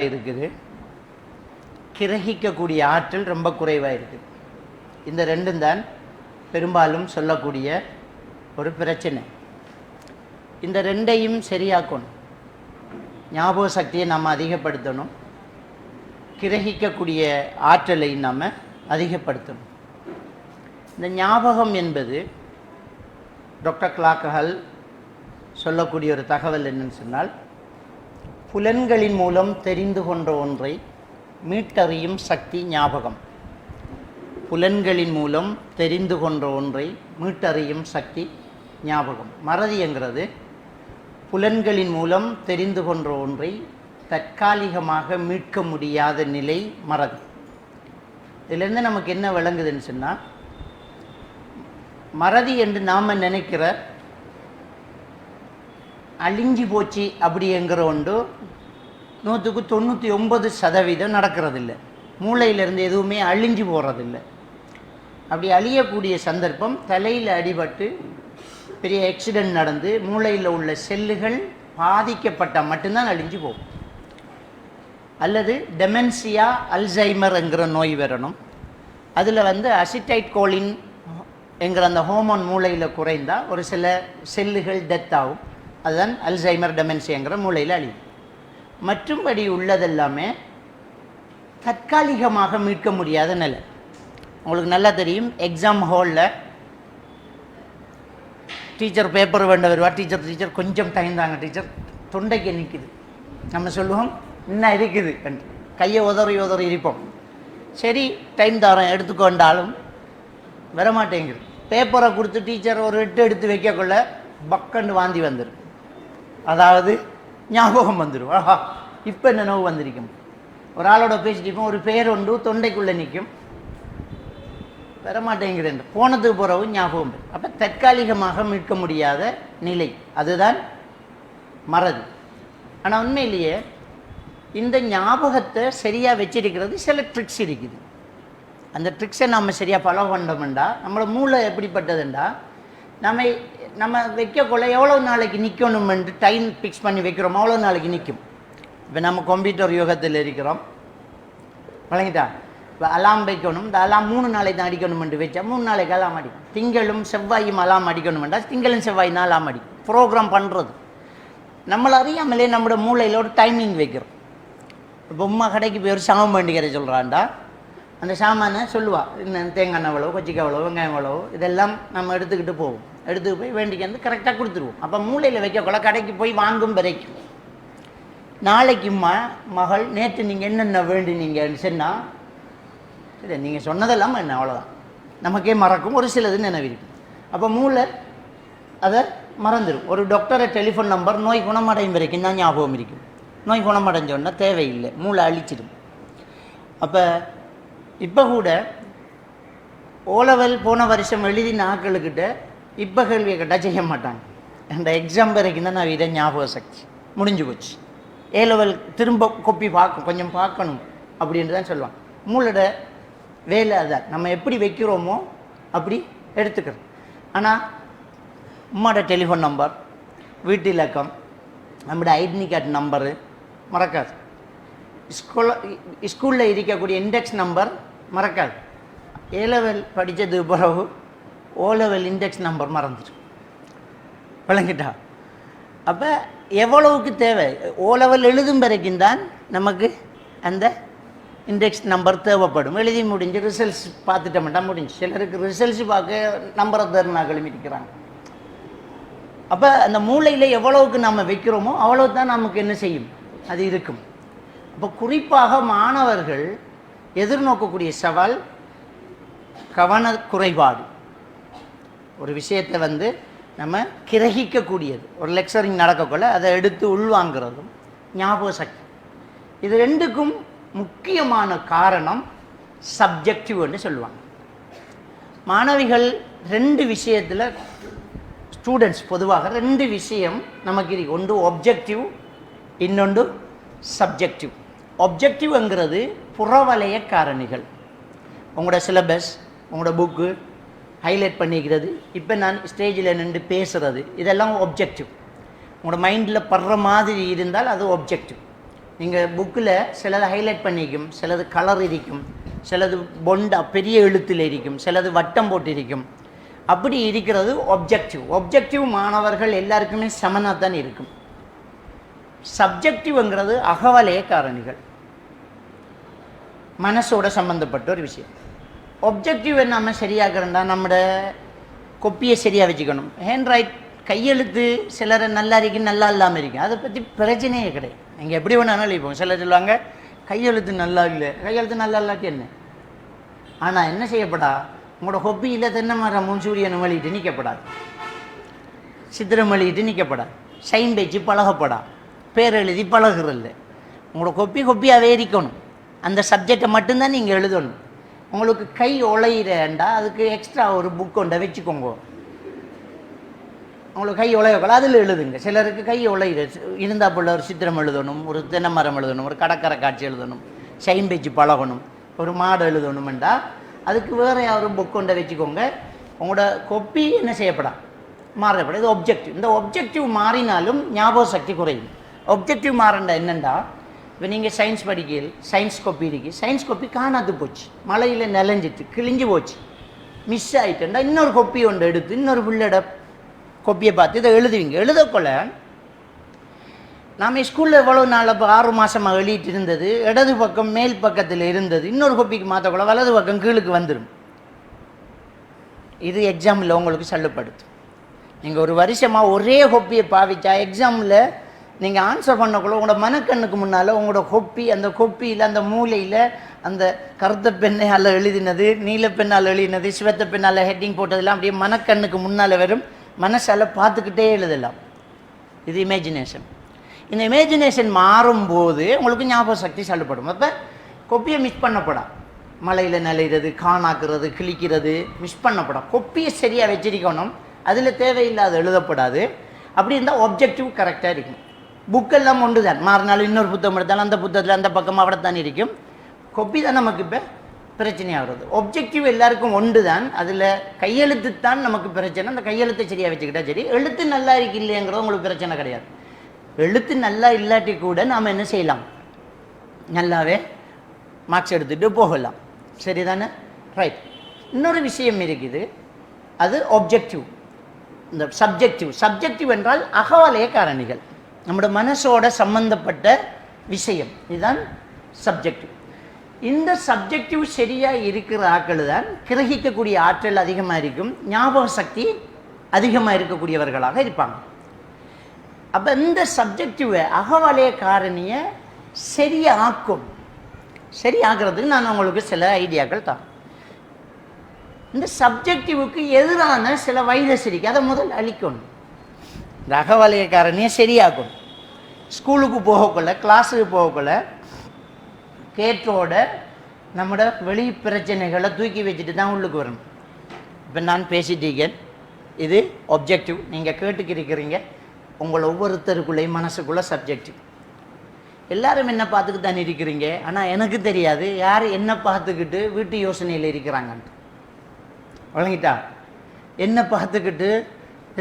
இருக்குது, கிரகிக்கக்கூடிய ஆற்றல் ரொம்ப குறைவாக இருக்குது. இந்த ரெண்டும் தான் பெரும்பாலும் சொல்லக்கூடிய ஒரு பிரச்சனை. இந்த ரெண்டையும் சரியாக்கணும். ஞாபக சக்தியை நம்ம அதிகப்படுத்தணும், கிரகிக்கக்கூடிய ஆற்றலை நம்ம அதிகப்படுத்தணும். இந்த ஞாபகம் என்பது டாக்டர் கிளாக்கஹல் சொல்லக்கூடிய ஒரு தகவல் என்னன்னு சொன்னால், புலன்களின் மூலம் தெரிந்து கொண்ட ஒன்றை மீட்டறியும் சக்தி ஞாபகம். புலன்களின் மூலம் தெரிந்து கொண்ட ஒன்றை மீட்டறியும் சக்தி ஞாபகம். மறதிங்கிறது புலன்களின் மூலம் தெரிந்து கொண்ட ஒன்றை தற்காலிகமாக மீட்க முடியாத நிலை மறதி. இதிலேருந்து நமக்கு என்ன விளங்குதுன்னு சொன்னால், மறதி என்று நாம் நினைக்கிற அழிஞ்சி போச்சு அப்படிங்கிற ஒன்று 99% நடக்கிறதில்லை. மூளையிலேருந்து எதுவுமே அழிஞ்சு போகிறதில்லை. அப்படி அழியக்கூடிய சந்தர்ப்பம் தலையில் அடிபட்டு பெரிய ஆக்சிடெண்ட் நடந்து மூளையில் உள்ள செல்லுகள் பாதிக்கப்பட்டால் மட்டும்தான் அழிஞ்சு போகும். அல்லது டெமென்சியா, அல்சைமர்ங்கிற நோய் வரணும். அதில் அசிட்டைட் கோலின் என்கிற அந்த ஹோமோன் மூளையில் குறைந்தால் ஒரு சில செல்லுகள் டெத் ஆகும். அதுதான் அல்சைமர், டெமென்சியாங்கிற மூளையில் அழியும். மற்றும்படி உள்ளதெல்லாமே தற்காலிகமாக மீட்க முடியாத நிலை. உங்களுக்கு நல்லா தெரியும், எக்ஸாம் ஹாலில் டீச்சர் பேப்பர் வேண்ட வருவா. டீச்சர் கொஞ்சம் டைம் தாங்க டீச்சர், தொண்டைக்கு நிற்குது. நம்ம சொல்லுவோம் இன்னும் இருக்குது, கையை உதறி இருப்போம். சரி டைம் தரோம் எடுத்துக்கொண்டாலும் வரமாட்டேங்குது. பேப்பரை கொடுத்து டீச்சர் ஒரு 8 எடுத்து வைக்கக்குள்ள பக்கண்டு வாந்தி வந்துடும். அதாவது ஞாபகம் வந்துடும். ஆஹா இப்போ என்ன நோவு வந்திருக்கும். ஒரு ஆளோட பேசிட்டு இருப்போம், ஒரு பேர் ஒன்று தொண்டைக்குள்ளே நிற்கும், வரமாட்டேங்கிறேன். போனதுக்கு பிறகு ஞாபகம். அப்போ தற்காலிகமாக மீட்க முடியாத நிலை, அதுதான் மறதி. ஆனால் உண்மையிலேயே இந்த ஞாபகத்தை சரியாக வச்சிருக்கிறது சில ட்ரிக்ஸ் இருக்குது. அந்த ட்ரிக்ஸை நம்ம சரியாக ஃபாலோ பண்ணோம்டா நம்மளோட மூளை எப்படிப்பட்டதுண்டா, நம்ம வைக்கக்குள்ள எவ்வளோ நாளைக்கு நிற்கணுமென்று டைம் ஃபிக்ஸ் பண்ணி வைக்கிறோம், அவ்வளோ நாளைக்கு நிற்கும். இப்போ நம்ம கம்ப்யூட்டர் யுகத்தில் இருக்கிறோம், வழங்கிட்டா. இப்போ அலாம் வைக்கணும், இந்த அலாம் 3 நாளைக்கு தான் அடிக்கணுமென்று வச்சா 3 நாளைக்கு அலாம் அடிக்கும். திங்களும் செவ்வாயும் அலாம் அடிக்கணுமெண்டா திங்களும் செவ்வாயும் தான் அலாம் அடிக்கும். ப்ரோக்ராம் பண்ணுறது நம்மளை அறியாமலே நம்மளோட மூளையில் ஒரு டைமிங் வைக்கிறோம். இப்போ உமா கடைக்கு போய் ஒரு சாமான் வேண்டிக்கிற சொல்கிறான்டா, அந்த சாமானை சொல்லுவாள், இன்னும் தேங்காய் எண்ணெய் எவ்வளோ, கொச்சிக்காய் எவ்வளோ, வெங்காயம் எவ்வளோ, இதெல்லாம் நம்ம எடுத்துக்கிட்டு போவோம். எடுத்துக்கு போய் வேண்டிக்கு கரெக்டாக கொடுத்துருவோம். அப்போ மூளையில் வைக்கக்குள்ள கடைக்கு போய் வாங்கும் வரைக்கும் நாளைக்குமா மகள் நேற்று நீங்கள் என்னென்ன வேண்டினீங்கன்னு சொன்னால், சரி நீங்கள் சொன்னதெல்லாம் என்ன அவ்வளோதான், நமக்கே மறக்கும். ஒரு சிலது நினைவிருக்கும். அப்போ மூளை அதை மறந்துடும். ஒரு டாக்டரை டெலிஃபோன் நம்பர் நோய் குணமடையும் வரைக்கும் தான் ஞாபகம் இருக்கும். நோய் குணமடைஞ்சோன்னா தேவையில்லை, மூளை அழிச்சிடும். அப்போ இப்போ கூட ஓலவல் போன வருஷம் எழுதின ஆக்களுக்கிட்ட இப்போ கேள்வியை கேட்டால் செய்ய மாட்டாங்க. அந்த எக்ஸாம் வரைக்கும் தான் நான் இதை ஞாபக சக்தி முடிஞ்சு போச்சு. ஏலவல் திரும்ப கொப்பி கொஞ்சம் பார்க்கணும் அப்படின்ட்டு தான் சொல்லுவாங்க. மூளோட வேலை அதான், நம்ம எப்படி வைக்கிறோமோ அப்படி எடுத்துக்கிறோம். ஆனால் உம்மாட டெலிஃபோன் நம்பர், வீட்டு இலக்கம், நம்மளோட ஐடென்டி கார்டு நம்பரு மறக்காது. ஸ்கூலில் இருக்கக்கூடிய இண்டெக்ஸ் நம்பர் மறக்காது. ஏலெவல் படித்ததுக்கு பிறகு ஓலெவல் இண்டெக்ஸ் நம்பர் மறந்துடும், விளங்கிட்டா. அப்போ எவ்வளவுக்கு தேவை, ஓலெவல் எழுதும் வரைக்கும் தான் நமக்கு அந்த இண்டெக்ஸ் நம்பர் தேவைப்படும். எழுதி முடிஞ்சு ரிசல்ட்ஸ் பார்த்துட்டோம்ட்டா முடிஞ்சு. சிலருக்கு ரிசல்ட்ஸ் பார்க்க நம்பரை தருணாக்களும் இருக்கிறாங்க. அப்போ அந்த மூளையில் எவ்வளவுக்கு நம்ம வைக்கிறோமோ அவ்வளவு தான் நமக்கு என்ன செய்யும், அது இருக்கும். அப்போ குறிப்பாக மாணவர்கள் எதிர்நோக்கக்கூடிய சவால் கவன குறைபாடு. ஒரு விஷயத்தை நம்ம கிரகிக்கக்கூடியது, ஒரு லெக்சரிங் நடக்கக்குள்ள அதை எடுத்து உள்வாங்கிறதும் ஞாபக சக்தி. இது ரெண்டுக்கும் முக்கியமான காரணம் சப்ஜெக்டிவ்னு சொல்லுவாங்க. மாணவிகள் 2 விஷயத்தில், ஸ்டூடெண்ட்ஸ் பொதுவாக 2 விஷயம் நமக்கு இருக்கு. ஒன்று ஒப்ஜெக்டிவ், இன்னொன்று சப்ஜெக்டிவ். ஒப்ஜெக்டிவ்ங்கிறது புறவலய காரணிகள். உங்களோட சிலபஸ், உங்களோட புக்கு ஹைலைட் பண்ணிக்கிறது, இப்போ நான் ஸ்டேஜில் நின்று பேசுகிறது, இதெல்லாம் ஒப்ஜெக்டிவ். உங்களோட மைண்டில் படுற மாதிரி இருந்தால் அது ஒப்ஜெக்டிவ். நீங்கள் புக்கில் சிலது ஹைலைட் பண்ணிக்கும், சிலது கலர் இருக்கும், சிலது பொண்டா பெரிய எழுத்தில் இருக்கும், சிலது வட்டம் போட்டு இருக்கும். அப்படி இருக்கிறது ஒப்ஜெக்டிவ். ஒப்ஜெக்டிவ் மாணவர்கள் எல்லாருக்குமே சமனாக தான் இருக்கும். சப்ஜெக்டிவ்ங்கிறது அகவலய காரணிகள், மனசோட சம்மந்தப்பட்ட ஒரு விஷயம். ஒப்ஜெக்டிவ் நம்ம சரியாகிறோம்னா நம்மளோட கொப்பியை சரியாக வச்சுக்கணும். ஹேண்ட் ரைட் கையெழுத்து சிலரை நல்லா இருக்கும், நல்லா இல்லாமல் இருக்கும், அதை பற்றி பிரச்சனையே கிடையாது. நீங்கள் எப்படி வேணாலும் எழுதிப்போம். சிலர் சொல்லுவாங்க கையெழுத்து நல்லா இல்லை, கையெழுத்து நல்லா இல்லாட்டி என்ன. ஆனால் என்ன செய்யப்படா, உங்களோட கொப்பியில் தென்னை மரம் சூரியனை வழிட்டு நிற்கப்படாது, சித்திரம் வழிட்டு நிற்கப்படாது, சைன் பேச்சு பழகப்படா, பேர் எழுதி பழகுறதில்ல. உங்களோட கொப்பியாகவே இருக்கணும். அந்த சப்ஜெக்டை மட்டும்தான் நீங்கள் எழுதணும். உங்களுக்கு கை உழையிறேன்டா அதுக்கு எக்ஸ்ட்ரா ஒரு புக் ஒன்றை வச்சுக்கோங்க. உங்களுக்கு கை உழையக்கூட அதில் எழுதுங்க. சிலருக்கு கை உழையிற இருந்தால் போல் ஒரு சித்திரம் எழுதணும், ஒரு தென்னை மரம் எழுதணும், ஒரு கடற்கரை காட்சி எழுதணும், சைன் பேச்சு பழகணும், ஒரு மாடு எழுதணுமெண்டா அதுக்கு வேறு யாரும் புக் கொண்டை வச்சுக்கோங்க. உங்களோட கொப்பி என்ன செய்யப்படாது, மாறப்படாது. இது ஒப்ஜெக்டிவ். இந்த ஒப்ஜெக்டிவ் மாறினாலும் ஞாபக சக்தி குறையும். ஒப்ஜெக்டிவ் மாறண்டா என்னென்னா, இப்போ நீங்கள் சயின்ஸ் படிக்கையில் சயின்ஸ் கொப்பி இருக்கு, சயின்ஸ் கொப்பி காணாது போச்சு, மழையில் நிலஞ்சிட்டு கிழிஞ்சு போச்சு, மிஸ் ஆகிட்டேன்டா இன்னொரு கொப்பி ஒன்று எடுத்து இன்னொரு பிள்ளோட கொப்பியை பார்த்து இதை எழுதுவீங்க. எழுதக்கொள்ள நாம் ஸ்கூலில் எவ்வளோ நாள் இப்போ 6 மாதமாக எழுதிட்டு இருந்தது இடது பக்கம் மேல் பக்கத்தில் இருந்தது, இன்னொரு கொப்பிக்கு மாற்றக்கொள்ள வலது பக்கம் கீழுக்கு வந்துடும். இது எக்ஸாமில் உங்களுக்கு சல்லுப்படுத்தும். நீங்கள் ஒரு வருஷமாக ஒரே கொப்பியை பாவிச்சா எக்ஸாமில் நீங்கள் ஆன்சர் பண்ணக்குள்ள உங்களோட மனக்கண்ணுக்கு முன்னால் உங்களோட கொப்பி, அந்த கொப்பியில் அந்த மூலையில் அந்த கருத்த பெண்ணால் எழுதினது, நீல பெண்ணால் எழுதினது, சிவத்த பெண்ணால் ஹெட்டிங் போட்டதெல்லாம் அப்படியே மனக்கண்ணுக்கு முன்னால் வரும். மனசால் பார்த்துக்கிட்டே எழுதலாம். இது இமேஜினேஷன். இந்த இமேஜினேஷன் மாறும்போது உங்களுக்கு ஞாபக சக்தி சல்லுப்படும். அப்போ கொப்பியை மிஸ் பண்ணப்படாது. மலையில் நிலைகிறது, காணாக்குறது, கிழிக்கிறது மிஸ் பண்ணப்படாது. கொப்பியை சரியாக வச்சிருக்கணும், அதில் தேவையில்லாத எழுதப்படாது. அப்படி இருந்தால் ஒப்ஜெக்டிவ் கரெக்டாக இருக்கும். புக்கெல்லாம் ஒன்று தான், மாறினாலும் இன்னொரு புத்தகம் எடுத்தாலும் அந்த புத்தகத்தில் அந்த பக்கம் அவடத்தான் இருக்கும். கொப்பி தான் நமக்கு இப்போ பிரச்சனையாகிறது. ஒப்ஜெக்டிவ் எல்லாருக்கும் ஒன்று தான், அதில் கையெழுத்து தான் நமக்கு பிரச்சனை. அந்த கையெழுத்தை சரியாக வச்சுக்கிட்டா சரி. எழுத்து நல்லா இருக்கு இல்லைங்கிறது உங்களுக்கு பிரச்சனை கிடையாது. எழுத்து நல்லா இல்லாட்டி கூட நாம் என்ன செய்யலாம், நல்லாவே மார்க்ஸ் எடுத்துகிட்டு போகலாம். சரிதானே? ரைட். இன்னொரு விஷயம் இருக்குது, அது ஒப்ஜெக்டிவ். இந்த சப்ஜெக்டிவ் என்றால் அகவலய காரணிகள், நம்முடைய மனசோட சம்பந்தப்பட்ட விஷயம். இதுதான் சப்ஜெக்டிவ். இந்த சப்ஜெக்டிவ் சரியாக இருக்கிற ஆட்கள் தான் கிரகிக்கக்கூடிய ஆற்றல் அதிகமாக இருக்கும், ஞாபக சக்தி அதிகமாக இருக்கக்கூடியவர்களாக இருப்பாங்க. அப்போ இந்த சப்ஜெக்டிவை அகவலய காரணியை சரியாகிறதுக்கு நான் உங்களுக்கு சில ஐடியாக்கள் தான். இந்த சப்ஜெக்டிவுக்கு எதிரான சில வைரஸ் இருக்கு, அதை முதல் அழிக்கணும். இந்த அகவலய காரணியை சரியாக்கணும். ஸ்கூலுக்கு போகக்குள்ள, கிளாஸுக்கு போகக்குள்ள கேட்டோட நம்மளோட வெளி பிரச்சனைகளை தூக்கி வச்சுட்டு தான் உள்ளுக்கு வரணும். இப்போ நான் பேசிட்டீங்க, இது ஒப்ஜெக்டிவ். நீங்கள் கேட்டுக்கிறீங்க, உங்களை ஒவ்வொருத்தருக்குள்ளேயும் மனசுக்குள்ளே சப்ஜெக்டிவ். எல்லாரும் என்ன பார்த்துக்கிட்டு தான் இருக்கிறீங்க, ஆனால் எனக்கு தெரியாது யார் என்ன பார்த்துக்கிட்டு வீட்டு யோசனையில் இருக்கிறாங்கன்ட்டு. வழங்கிட்டா என்ன பார்த்துக்கிட்டு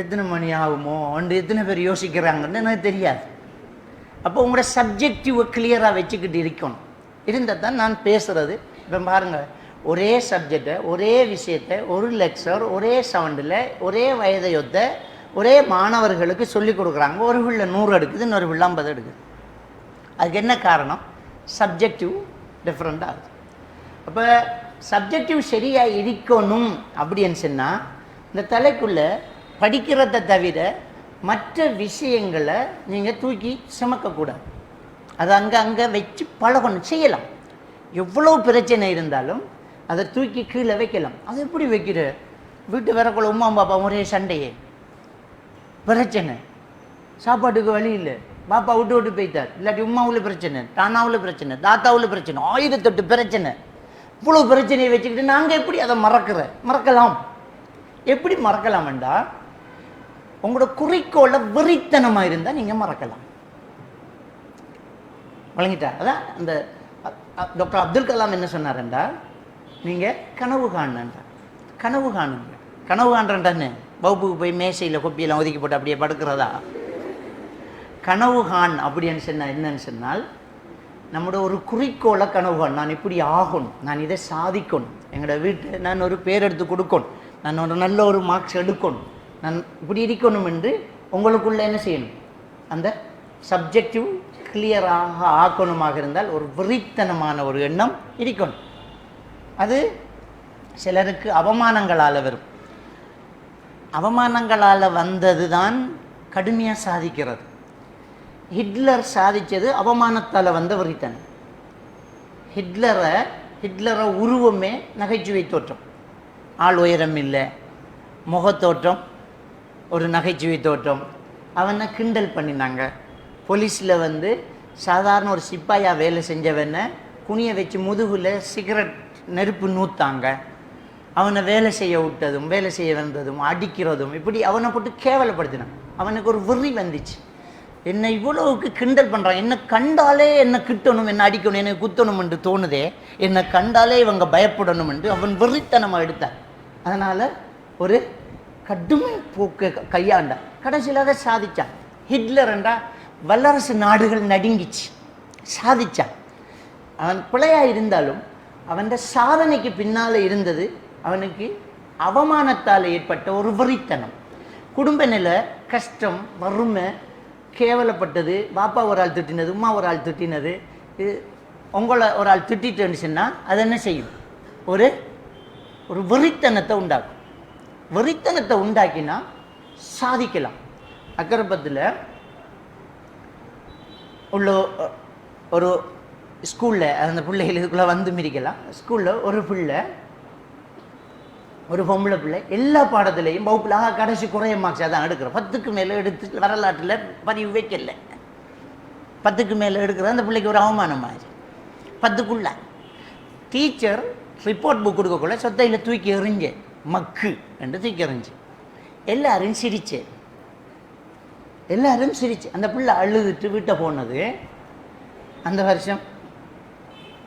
எத்தனை மணி ஆகுமோ அண்டு எத்தனை பேர் யோசிக்கிறாங்கன்னு எனக்கு தெரியாது. அப்போ உங்களோட சப்ஜெக்டிவை கிளியராக வச்சுக்கிட்டு இருக்கணும். இருந்தால் தான் நான் பேசுகிறது. இப்போ பாருங்கள், ஒரே சப்ஜெக்டை, ஒரே விஷயத்தை, ஒரு லெக்சர் ஒரே சவுண்டில் ஒரே வயதையொத்த ஒரே மாணவர்களுக்கு சொல்லிக் கொடுக்குறாங்க. ஒரு பிள்ளை 100 எடுக்குது, இன்னொரு பிள்ளை 50 எடுக்குது. அதுக்கு என்ன காரணம்? சப்ஜெக்டிவ் டிஃப்ரெண்ட் ஆகுது. அப்போ சப்ஜெக்டிவ் சரியாக இருக்கணும் அப்படின்னு சொன்னால் இந்த தலைக்குள்ளே படிக்கிறத தவிர மற்ற விஷயங்களை நீங்கள் தூக்கி சுமக்கக்கூடாது. அதை அங்கே வச்சு பழகணும். செய்யலாம், எவ்வளோ பிரச்சனை இருந்தாலும் அதை தூக்கி கீழே வைக்கலாம். அது எப்படி வைக்கிற? வீட்டு வரக்குள்ள உமா பாப்பா ஒரே சண்டையே, பிரச்சனை, சாப்பாட்டுக்கு வழி இல்லை, பாப்பா விட்டு போயிட்டார், இல்லாட்டி உமாவில் பிரச்சனை, தானாவில் பிரச்சனை, தாத்தாவில் பிரச்சனை, 1008 பிரச்சனை. இவ்வளோ பிரச்சனையை வச்சுக்கிட்டு நாங்கள் எப்படி அதை மறக்கலாம்? எப்படி மறக்கலாம்டா, உங்களோட குறிக்கோளை வெறித்தனமாக இருந்தால் நீங்கள் மறக்கலாம். வழங்கிட்டா? அதான் இந்த டாக்டர் அப்துல் கலாம் என்ன சொன்னார்ண்டா, நீங்கள் கனவு காணுன்றா. கனவு காணுறேன்டான்னு வகுப்புக்கு போய் மேசையில் கொப்பியெல்லாம் ஒதுக்கி போட்டு அப்படியே படுக்கிறதா? கனவு காண் அப்படின்னு சொன்னால் என்னன்னு சொன்னால், நம்மளோட ஒரு குறிக்கோளை கனவுகள், நான் இப்படி ஆகணும், நான் இதை சாதிக்கணும், எங்களோட வீட்டில் நான் ஒரு பேர் எடுத்து கொடுக்கணும், நான் ஒரு நல்ல ஒரு மார்க்ஸ் எடுக்கணும், நான் இப்படி இருக்கணும் என்று உங்களுக்குள்ள என்ன செய்யணும், அந்த சப்ஜெக்டிவ் கிளியராக ஆக்கணுமாக இருந்தால் ஒரு வெறித்தனமான ஒரு எண்ணம் இருக்கணும். அது சிலருக்கு அவமானங்களால் வரும். அவமானங்களால் வந்தது தான் கடுமையாக சாதிக்கிறது. ஹிட்லர் சாதித்தது அவமானத்தால் வந்த வெறித்தனம். ஹிட்லரை உருவமே நகைச்சுவை தோற்றம், ஆள் உயரம் இல்லை, முகத்தோற்றம் ஒரு நகைச்சுவை தோற்றம். அவனை கிண்டல் பண்ணினாங்க. போலீஸில் சாதாரண ஒரு சிப்பாயாக வேலை செஞ்சவனை குனிய வச்சு முதுகில் சிகரெட் நெருப்பு நூற்றாங்க. அவனை வேலை செய்ய விட்டதும் வேலை செய்ய வந்ததும் அடிக்கிறதும் இப்படி அவனை போட்டு கேவலப்படுத்தினான். அவனுக்கு ஒரு வெறி வந்துச்சு, என்னை இவ்வளவுக்கு கிண்டல் பண்ணுறான், என்னை கண்டாலே என்னை கிட்டணும், என்னை அடிக்கணும், என்னை குத்தணும் என்று தோணுதே, என்னை கண்டாலே இவங்க பயப்படணும் என்று அவன் வெறித்தனமாக எடுத்தான். அதனால் ஒரு கடுமை போக்கு கையாண்டான். கடைசியில் அதை சாதித்தான். ஹிட்லர் என்றால் வல்லரசு நாடுகள் நடுங்கிச்சு, சாதித்தான். அவன் பிழையாக இருந்தாலும் அவன் சாதனைக்கு பின்னால் இருந்தது அவனுக்கு அவமானத்தால் ஏற்பட்ட ஒரு வெறித்தனம். குடும்ப நிலை, கஷ்டம், வறுமை, கேவலப்பட்டது, பாப்பா ஒரு ஆள் திட்டினது, உமா ஒரு ஆள் திட்டினது, இது உங்களை ஒரு ஆள் திட்டிட்டுன்னு சொன்னால் அது என்ன செய்யும், ஒரு ஒரு வெறித்தனத்தை உண்டாக்கும். வெறித்தனத்தை உண்டாக்கினா சாதிக்கலாம். அக்கரப்பத்தில் உள்ள ஒரு ஸ்கூலில் அந்த பிள்ளைகள் இதுக்குள்ளே வந்து மிரிக்கலாம். ஸ்கூலில் ஒரு பிள்ளை, ஒரு பொம்பளை பிள்ளை எல்லா பாடத்துலேயும் வகுப்பில் கடைசி குறைய மார்க்ஸாக தான் எடுக்கிறோம். 10க்கு மேலே எடுத்து வரலாற்றில் பதிவு வைக்கல. 10க்கு மேலே எடுக்கிற அந்த பிள்ளைக்கு ஒரு அவமானம் ஆச்சு. 10க்குள்ள டீச்சர் ரிப்போர்ட் புக் கொடுக்கக்குள்ள சொத்தையில் தூக்கி எறிஞ்சு மக்கு என்று தூக்கி எறிஞ்சு எல்லாரும் சிரிச்சு அந்த பிள்ளை அழுதுட்டு வீட்டை போனது. அந்த வருஷம்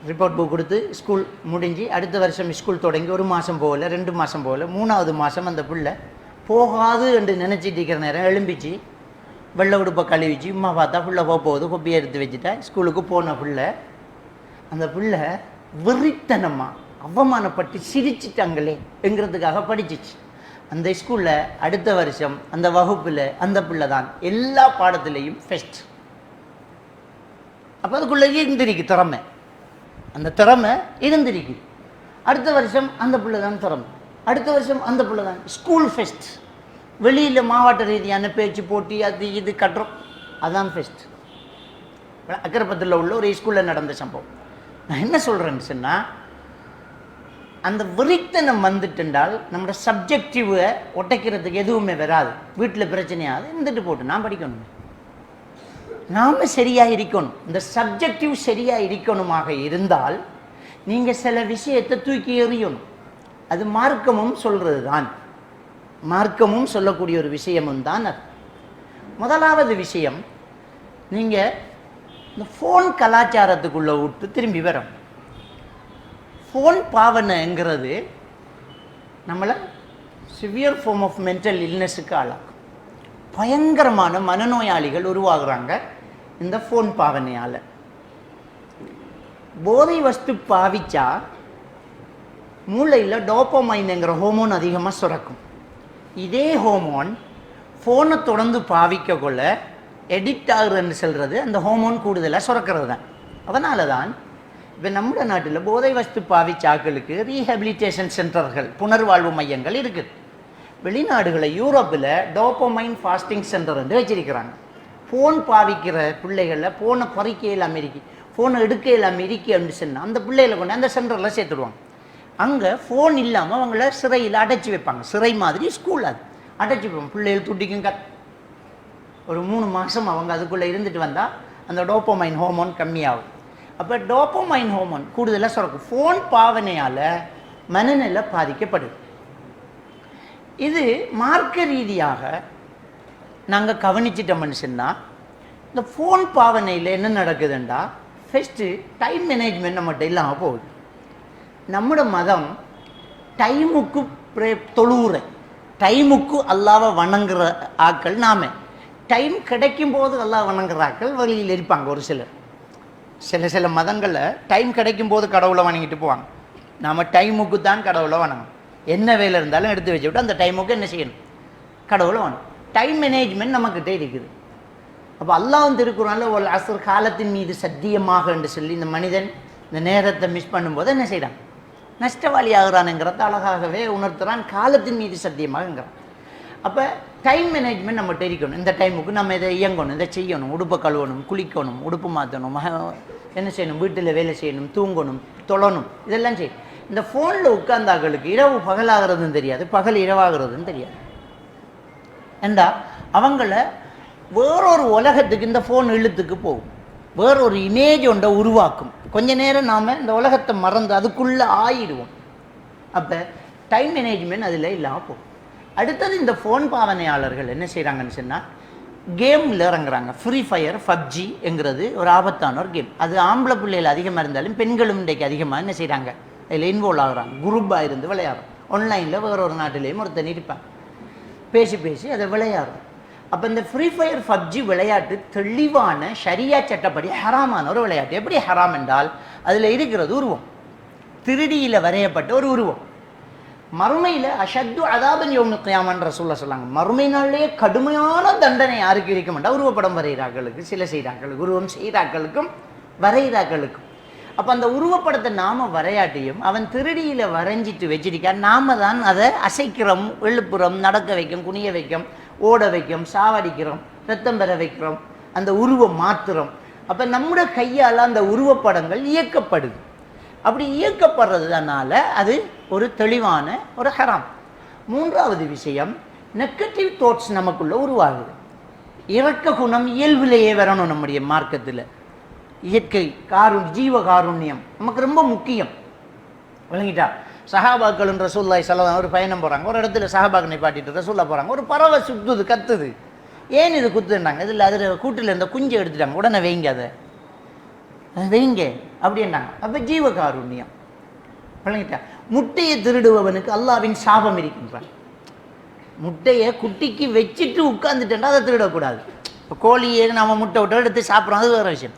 ரிப்போர்ட் புக் கொடுத்து ஸ்கூல் முடிஞ்சு அடுத்த வருஷம் ஸ்கூல் தொடங்கி 1 மாதம் போகல, 2 மாதம் போகல, 3ஆவது மாதம் அந்த பிள்ளை போகாது என்று நினச்சிட்டு இருக்கிற நேரம் எழும்பிச்சு வெள்ளை உடுப்பை கழுவிச்சு அம்மா பார்த்தா பிள்ளை போகுது, கொப்பியை எடுத்து வச்சுட்டா ஸ்கூலுக்கு போன பிள்ளை. அந்த பிள்ளை வெறித்தனமாக அவமானப்பட்டு சிரிச்சிட்டாங்களே என்கிறதுக்காக படிச்சிச்சு. அந்த ஸ்கூலில் அடுத்த வருஷம் அந்த வகுப்பில் அந்த பிள்ளை தான் எல்லா பாடத்துலேயும் ஃபெஸ்ட். அப்போ அதுக்குள்ளேயே இருந்திருக்கு திறமை, அந்த திறமை இருந்திருக்கு. அடுத்த வருஷம் அந்த பிள்ளை தான் திறமை, அடுத்த வருஷம் அந்த பிள்ளை தான் ஸ்கூல் ஃபெஸ்ட். வெளியில் மாவட்ட ரீதியான பேச்சு போட்டி அது இது கட்டுறோம், அதுதான் ஃபெஸ்ட். அக்கரப்பத்தில் உள்ள ஒரு ஸ்கூலில் நடந்த சம்பவம். நான் என்ன சொல்கிறேன்னு சொன்னால், அந்த வெறித்தனம் வந்துட்டுண்டால் நம்மளோட சப்ஜெக்டிவை ஒட்டைக்கிறதுக்கு எதுவுமே வராது. வீட்டில் பிரச்சனையாது இருந்துட்டு போட்டு நான் படிக்கணும், நாம் சரியாக இருக்கணும். இந்த சப்ஜெக்டிவ் சரியாக இருக்கணுமாக இருந்தால் நீங்கள் சில விஷயத்தை தூக்கி எறியணும். அது மார்க்கமும் சொல்கிறது தான், மார்க்கமும் சொல்லக்கூடிய ஒரு விஷயமும் தான் அது. முதலாவது விஷயம், நீங்கள் இந்த ஃபோன் கலாச்சாரத்துக்குள்ளே விட்டு திரும்பி வரோம். ஃபோன் பாவனைங்கிறது நம்மளை சிவியர் ஃபார்ம் ஆஃப் மென்டல் இல்னஸுக்கு ஆளாகும். பயங்கரமான மனநோயாளிகள் உருவாகுறாங்க இந்த ஃபோன் பாவனையால். போதை வஸ்து பாவிச்சா மூளையில் டோப்பமைன்ங்கிற ஹோமோன் அதிகமாக சுரக்கும். இதே ஹோமோன் ஃபோனை தொடர்ந்து பாவிக்க கொள்ள எடிக்ட் ஆகுறதுன்னு சொல்கிறது அந்த ஹோமோன் கூடுதலாக சுரக்கிறது தான். அதனால தான் இப்போ நம்ம நாட்டில் போதை வஸ்து பாவிச்சாக்களுக்கு ரீஹபிலிட்டேஷன் சென்டர்கள், புனர்வாழ்வு மையங்கள் இருக்குது. வெளிநாடுகளில் யூரோப்பில் டோப்பமைன் ஃபாஸ்டிங் சென்டர் என்று வச்சிருக்கிறாங்க. ஃபோன் பாவிக்கிற பிள்ளைகளில் ஃபோனை பறிக்க இல்லாமல் இருக்கி, ஃபோனை எடுக்க இல்லாமல் இருக்கி அப்படின்னு சொன்னால் அந்த பிள்ளைகளை கொண்டு அந்த சென்டரில் சேர்த்துடுவாங்க. அங்கே ஃபோன் இல்லாமல் அவங்கள சிறையில் அடைச்சி வைப்பாங்க. சிறை மாதிரி ஸ்கூல் அது அடைச்சி வைப்பாங்க. பிள்ளைகள் துட்டிக்கும் ஒரு 3 மாதம் அவங்க அதுக்குள்ளே இருந்துட்டு வந்தால் அந்த டோப்பமைன் ஹோமோன் கம்மியாகும். அப்போ டோப்பமைன் ஹோமோன் கூடுதலாக சுரக்கும். ஃபோன் பாவனையால் மனநிலை பாதிக்கப்படுது. இது மார்க்க ரீதியாக நாங்கள் கவனிச்சிட்டோம்னு சொன்னால், இந்த ஃபோன் பாவனையில் என்ன நடக்குதுண்டா, ஃபஸ்ட்டு டைம் மேனேஜ்மெண்ட் நம்மகிட்ட இல்லாமல் போகுது. நம்மளோட மதம் டைமுக்கு தொழுவுற, டைமுக்கு அல்லாவை வணங்குற ஆக்கள் நாம. டைம் கிடைக்கும் போது அல்லாஹ் வணங்குற ஆக்கள் வழியில் இருப்பாங்க ஒரு சிலர். சில மதங்களில் டைம் கிடைக்கும் போது கடவுளை வணங்கிட்டு போவாங்க. நாம் டைமுக்கு தான் கடவுளை வணங்கணும். என்ன வேலை இருந்தாலும் எடுத்து வச்சுவிட்டு அந்த டைமுக்கு என்ன செய்யணும், கடவுளை வணங்கணும். டைம் மேனேஜ்மெண்ட் நம்மக்கிட்டே இருக்குது. அப்போ அல்லாஹ் திருக்குறான்ல ஒரு அஸ்ர் காலத்தின் மீது சத்தியமாக என்று சொல்லி இந்த மனிதன் இந்த நேரத்தை மிஸ் பண்ணும்போது என்ன செய்கிறான், நஷ்டவாளி ஆகிறானுங்கிறத அழகாகவே உணர்த்துறான். காலத்தின் மீது சத்தியமாகங்கிறான். அப்போ டைம் மேனேஜ்மெண்ட் நம்மகிட்ட இருக்கணும். இந்த டைமுக்கு நம்ம இதை இயங்கணும், இதை செய்யணும், உடுப்பை கழுவணும், குளிக்கணும், உடுப்பு மாற்றணும், என்ன செய்யணும், வீட்டில் வேலை செய்யணும், தூங்கணும், தொழணும், இதெல்லாம் செய்யணும். இந்த ஃபோனில் உட்கார்ந்தாக்களுக்கு இரவு பகலாகிறதுன்னு தெரியாது, பகல் இரவாகிறதுன்னு தெரியாது. ஏண்டா அவங்கள வேறொரு உலகத்துக்கு இந்த ஃபோன் இழுத்துக்கு போகும், வேறொரு இமேஜ் ஒன்றை உருவாக்கும். கொஞ்ச நேரம் நாம் இந்த உலகத்தை மறந்து அதுக்குள்ளே ஆயிடுவோம். அப்போ டைம் மேனேஜ்மெண்ட் அதில் இல்லாமல் போகும். அடுத்தது இந்த ஃபோன் பாவனையாளர்கள் என்ன செய்கிறாங்கன்னு சொன்னால் கேமில் இறங்குறாங்க. ஃப்ரீ ஃபயர், பப்ஜி என்கிறது ஒரு ஆபத்தான ஒரு கேம். அது ஆம்பளை பிள்ளைகள் அதிகமாக இருந்தாலும் பெண்களும் இன்றைக்கு அதிகமாக என்ன செய்கிறாங்க, அதில் இன்வால்வ் ஆகுறாங்க. குரூப்பாக இருந்து விளையாடுறோம். ஆன்லைனில் வேறொரு நாட்டிலேயும் ஒருத்தன் இருப்பாங்க, பேசி அதை விளையாடுறோம். அப்போ இந்த ஃப்ரீ ஃபயர், பப்ஜி விளையாட்டு தெளிவான ஷரியா சட்டப்படி ஹராமான ஒரு விளையாட்டு. எப்படி ஹராம் என்றால் அதில் இருக்கிறது உருவம், திருடியில் வரையப்பட்ட ஒரு உருவம். மறுமையில் அஷத்து அதாபன் யௌமு கியாமன்ற சொல்லாங்க. மறுமை நாளிலேயே கடுமையான தண்டனை யாருக்கு இருக்குமெண்டா உருவப்படம் வரைகிறாக்களுக்கு, சில செய்கிறாக்களுக்கு, உருவம் செய்கிறாக்களுக்கும் வரைகிறாக்களுக்கும். அப்போ அந்த உருவப்படத்தை நாம் வரையாட்டியும் அவன் திருடியில் வரைஞ்சிட்டு வச்சிருக்கா, நாம தான் அதை அசைக்கிறோம், எழுப்புறோம், நடக்க வைக்கும், குனிய வைக்கும், ஓட வைக்கும், சாவடிக்கிறோம், ரத்தம் பெற வைக்கிறோம், அந்த உருவம் மாற்றுறோம். அப்போ நம்முடைய கையால் அந்த உருவப்படங்கள் இயக்கப்படுது. அப்படி இயக்கப்படுறதுனால அது ஒரு தெளிவான ஒரு ஹராம். மூன்றாவது விஷயம், நெகட்டிவ் தாட்ஸ் நமக்குள்ள உருவாகுது. இரக்க குணம் இயல்பிலேயே வரணும். நம்முடைய மார்க்கத்தில் இயற்கை ஜீவ காருண்யம் நமக்கு ரொம்ப முக்கியம். விளங்கிட்டா? சஹாபாக்கள் ரசூலுல்லாஹி ஸல்லல்லாஹு அலைஹி ஒரு பயணம் போகிறாங்க. ஒரு இடத்துல சஹாபாக்களை பாட்டிட்டு ரசூல்லா போகிறாங்க. ஒரு பறவை சுத்துது, கத்துது. ஏன் இது குத்துனாங்க? இதில் அதில் கூட்டில் இருந்த குஞ்சு எடுத்துட்டாங்க. உடனே வைங்க, அதை வைங்க அப்படின்னாங்க. அப்போ ஜீவகாருண்யம். விளங்கிட்டா? முட்டையை திருடுபவனுக்கு அல்லாஹ்வின் சாபம் இருக்கின்றான். முட்டையை குட்டிக்கு வச்சுட்டு உட்காந்துட்டேன்டா அதை திருடக்கூடாது. இப்போ கோழியை நம்ம முட்டை விட்டு எடுத்து சாப்பிட்றோம், அது வேறு விஷயம்.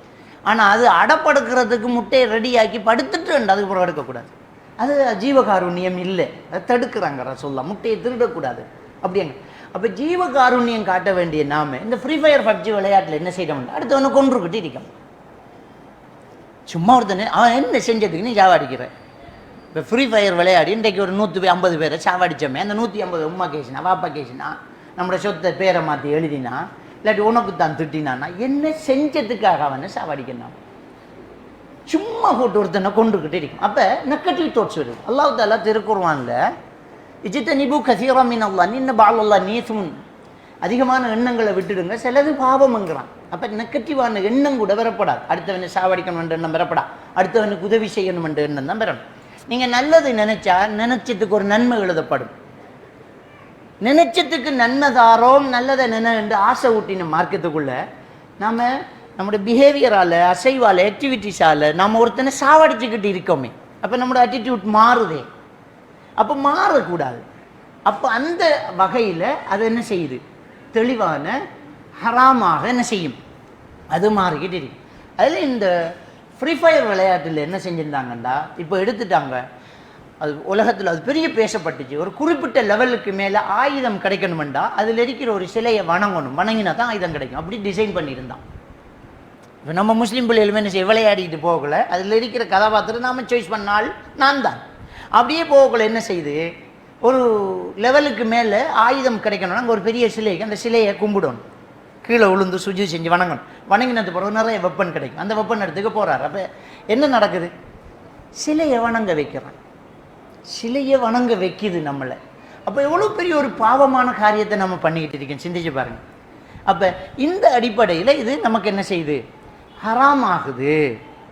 ஆனால் அது அடப்படுக்கிறதுக்கு முட்டையை ரெடியாக்கி படுத்துட்டு அதுக்கப்புறம் எடுக்கக்கூடாது. அது ஜீவகாருண்யம் இல்லை, அதை தடுக்கிறாங்க ரசூலுல்லாஹ். முட்டையை திருடக்கூடாது அப்படிங்க. அப்போ ஜீவகாருண்யம் காட்ட வேண்டிய நாம இந்த ஃப்ரீ ஃபயர், பப்ஜி விளையாட்டில் என்ன செய்யணும், அடுத்தவனை கொன்றுக்கிட்டு இருக்கோம். சும்மா ஒருத்தனை அவன் என்ன செஞ்சதுக்கு நீ சாவடிக்கிற. இப்போ ஃப்ரீ ஃபயர் விளையாடி இன்றைக்கு ஒரு 150 பேரை சாவடித்தோமே, அந்த 150 உம்மா கேசினா வாப்பா கேசினா நம்மளோட சொத்தை பேரை மாற்றி எழுதினா, இல்லாட்டி உனக்கு தான் திட்டினான்னா என்ன செஞ்சதுக்காக அவனை சாவடிக்கணும். சும்மா போட்டு ஒருத்தனை கொண்டுக்கிட்டே இருக்கும். அப்போ நெகட்டிவ் தாட்ஸ் வருது. அல்லாஹ் தஆலா திருக்குர்ஆன்ல இஜ்தனிபு கஸீரன் மின் அல்லாஹ் இன்ன பஅலல்லாஹ் நீசுன், அதிகமான எண்ணங்களை விட்டுடுங்க, சிலது பாவம்ங்கிறான். அப்போ நெகட்டிவான எண்ணம் கூட வரப்படாது. அடுத்தவனை சாவடிக்கணும் என்ற எண்ணம் வரப்படா, அடுத்தவனுக்கு உதவி செய்யணும் என்ற எண்ணம் தான் வரணும். நீங்கள் நல்லது நினைச்சா நினைச்சதுக்கு ஒரு நன்மை எழுதப்படும். நினைச்சதுக்கு நன்மை தாரோம், நல்லதை என்று ஆசை ஊட்டின மார்க்கத்துக்குள்ள நாம் நம்முடைய பிஹேவியரால், அசைவால், ஆக்டிவிட்டிஸால் நம்ம ஒருத்தனை சாவடிச்சுக்கிட்டு இருக்கோமே. அப்போ நம்மளோட ஆட்டிடியூட் மாறுதே. அப்போ மாறக்கூடாது. அப்போ அந்த வகையில் அது என்ன செய்யுது, தெளிவான ஹராமாக என்ன செய்யும், அது மாறிக்கிட்டு இருக்கு. அதில் இந்த ஃப்ரீ ஃபயர் விளையாட்டில் என்ன செஞ்சுருந்தாங்கண்டா, இப்போ எடுத்துட்டாங்க, அது உலகத்தில் அது பெரிய பேசப்பட்டுச்சு. ஒரு குறிப்பிட்ட லெவலுக்கு மேலே ஆயுதம் கிடைக்கணுமெண்டா அதில் இருக்கிற ஒரு சிலையை வணங்கணும், வணங்கினா தான் ஆயுதம் கிடைக்கும். அப்படி டிசைன் பண்ணியிருந்தான். இப்போ நம்ம முஸ்லீம் பிள்ளைகளுமே என்ன செய்ய, விளையாடிட்டு போகல, அதில் இருக்கிற கதாபாத்திரம் நாம் சாய்ஸ் பண்ணால் நான் தான். அப்படியே போகக்குள்ள என்ன செய்யுது, ஒரு லெவலுக்கு மேலே ஆயுதம் கிடைக்கணும்னா அங்கே ஒரு பெரிய சிலைக்கு அந்த சிலையை கும்பிடணும், கீழே விழுந்து சுஜி செஞ்சு வணங்கணும். வணங்கினது பிறகு நிறைய வெப்பன் கிடைக்கும். அந்த வெப்பன் இடத்துக்கு போகிறார். அப்போ என்ன நடக்குது, சிலையை வணங்க வைக்கிறான், சிலையை வணங்க வைக்கிது நம்மளை. அப்போ எவ்வளோ பெரிய ஒரு பாவமான காரியத்தை நம்ம பண்ணிக்கிட்டு இருக்கோம், சிந்திச்சு பாருங்கள். அப்போ இந்த அடிப்படையில் இது நமக்கு என்ன செய்யுது, ஹராம் ஆகுது.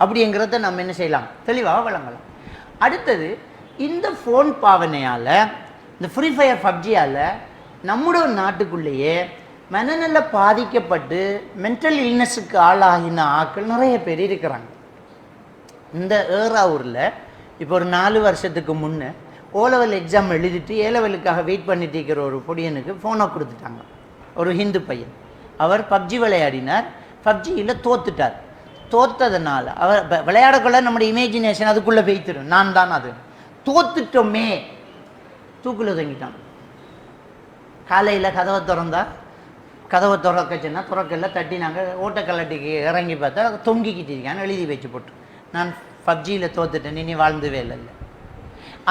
அப்படிங்கிறத நம்ம என்ன செய்யலாம், தெளிவாக வழங்கலாம். அடுத்தது, இந்த ஃபோன் பாவனையால், இந்த ஃப்ரீ ஃபயர் பப்ஜியால் நம்முடைய நாட்டுக்குள்ளேயே மனநல பாதிக்கப்பட்டு மென்டல் இல்னஸுக்கு ஆளாகின ஆட்கள் நிறைய பேர் இருக்கிறாங்க. இந்த ஏறாவூரில் இப்போ ஒரு 4 வருஷத்துக்கு முன்னே ஓலெவல் எக்ஸாம் எழுதிட்டு ஏலெவலுக்காக வெயிட் பண்ணிட்டு இருக்கிற ஒரு பொடியனுக்கு ஃபோனை கொடுத்துட்டாங்க. ஒரு ஹிந்து பையன், அவர் பப்ஜி விளையாடினார், பப்ஜியில் தோத்துட்டார். தோத்ததுனால அவர் விளையாடக்குள்ள நம்முடைய இமேஜினேஷன் அதுக்குள்ளே பெய்த்திடும். நான் தான் அது. தோத்துட்டோமே, தூக்குல தங்கிட்டான். காலையில் கதவை திறக்கச்சுன்னா திறக்கல, தட்டினாங்க. ஓட்டக்கல்லட்டிக்கு இறங்கி பார்த்தா தொங்கிக்கிட்டு இருக்கான்னு எழுதி வச்சு போட்டு, நான் பப்ஜியில் தோத்துட்டேன், இனி வாழ்ந்துவே இல்லை.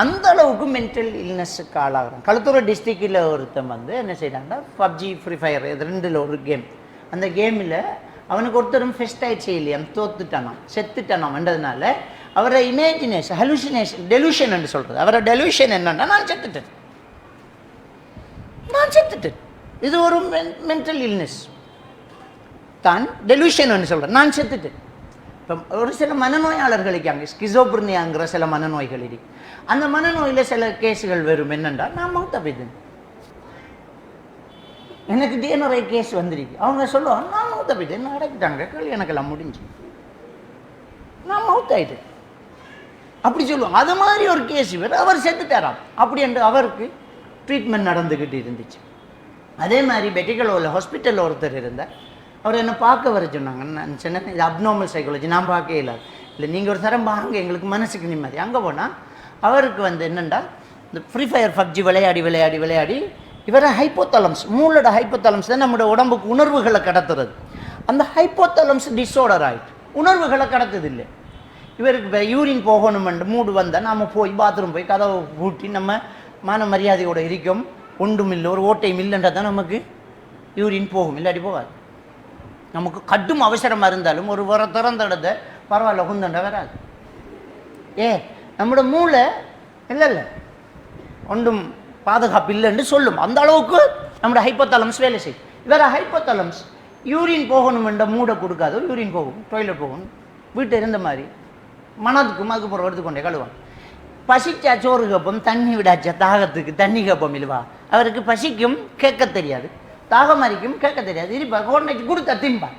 அந்த அளவுக்கு மென்டல் இல்னஸுக்கு ஆளாகிறான். களுத்துறை டிஸ்ட்ரிக்டில் ஒருத்தன் வந்து என்ன செய்யறாங்கன்னா, பப்ஜி ஃப்ரீ ஃபயர் இது ரெண்டில் ஒரு கேம். அந்த கேமில் அவனுக்கு ஒருத்தரும் ஃபெஸ்ட் ஆயிடுச்சு இல்லையா, செத்துட்டானாம் என்றதுனால அவரை இமேஜினேஷன், ஹலுசினேஷன், டெலூஷன் என்று சொல்கிறது. அவரை டெலூஷன் என்னன்னா, நான் செத்துட்டேன். இது ஒரு மென்டல் இல்னஸ் தான், டெலூஷன் சொல்கிறேன். நான் செத்துட்டேன். இப்போ ஒரு சில மனநோயாளர்கள் இருக்காங்க, ஸ்கிசோப்ரினியாங்கிற சில மனநோய்கள் இருக்கு. அந்த மனநோயில் சில கேஸுகள் வரும். என்னென்றா, நான் மவுத்தா போய்த்தேன், எனக்கு நிறைய கேஸ் வந்துருக்கு. அவங்க சொல்லுவாங்க, நான் மவுத்தா போய்த்தேன், என்ன அடைக்கிட்டாங்க, எனக்கெல்லாம் முடிஞ்சு, நான் மவுத்தாயிட்டேன் அப்படி சொல்லுவாங்க. அது மாதிரி ஒரு கேஸ் வேறு, அவர் செத்துட்டாராம். அப்படி என்று அவருக்கு ட்ரீட்மெண்ட் நடந்துக்கிட்டு இருந்துச்சு. அதே மாதிரி பெட்டிகளோவில் ஹாஸ்பிட்டலில் ஒருத்தர் இருந்தார். அவர் என்னை பார்க்க வர சொன்னாங்க. நான் சொன்னேன், இது அப்நார்மல் சைக்காலஜி, நான் பார்க்கவே இல்லை நீங்கள் ஒரு தரம் வாங்க, எங்களுக்கு மனசுக்கு நிம்மதி. அங்கே போனால் அவருக்கு வந்து என்னென்னா, இந்த ஃப்ரீ ஃபயர் பப்ஜி விளையாடி இவரை ஹைப்போதலம்ஸ், மூளோட ஹைப்போதலம்ஸ் தான் நம்மளோட உடம்புக்கு உணர்வுகளை கடத்துறது. அந்த ஹைப்போதலம்ஸ் டிஸார்டர் ஆகிட்டு உணர்வுகளை கடத்துது இல்லை. இவருக்கு இப்போ யூரின் போகணுமென்று மூடு வந்தால் நாம் போய் பாத்ரூம் போய் கதவை பூட்டி நம்ம மான மரியாதையோடு இருக்கும். ஒன்றும் இல்லை, ஒரு ஓட்டையும் இல்லைன்றா தான் நமக்கு யூரின் போகும், இல்லாட்டி போகாது. நமக்கு கடும் அவசரமாக இருந்தாலும் ஒரு திறந்த இடத்த பரவாயில்ல குந்தண்டா வராது. நம்மளோட மூளை இல்லை ஒன்றும் பாதுகாப்பு இல்லைன்னு சொல்லும். அந்த அளவுக்கு நம்மளோட ஹைப்போதலம்ஸ் வேலை செய்யும். வேற ஹைப்போதலம்ஸ் யூரின் போகணுமென்ற மூடை கொடுக்காது. யூரின் போகும், டாய்லெட் போகும், வீட்டை இருந்த மாதிரி மனதுக்கும் அதுக்கு போகிற எடுத்துக்கொண்டே கழுவான். பசிச்சா சோறு கேப்பம், தண்ணி விடாச்சா தாகத்துக்கு தண்ணி கேப்பம் இல்லவா. அவருக்கு பசிக்கும், கேட்க தெரியாது, தாகம் அரிக்கும், கேட்க தெரியாது. இருப்பா கோட்டைக்கு கொடுத்தா தின்பான்,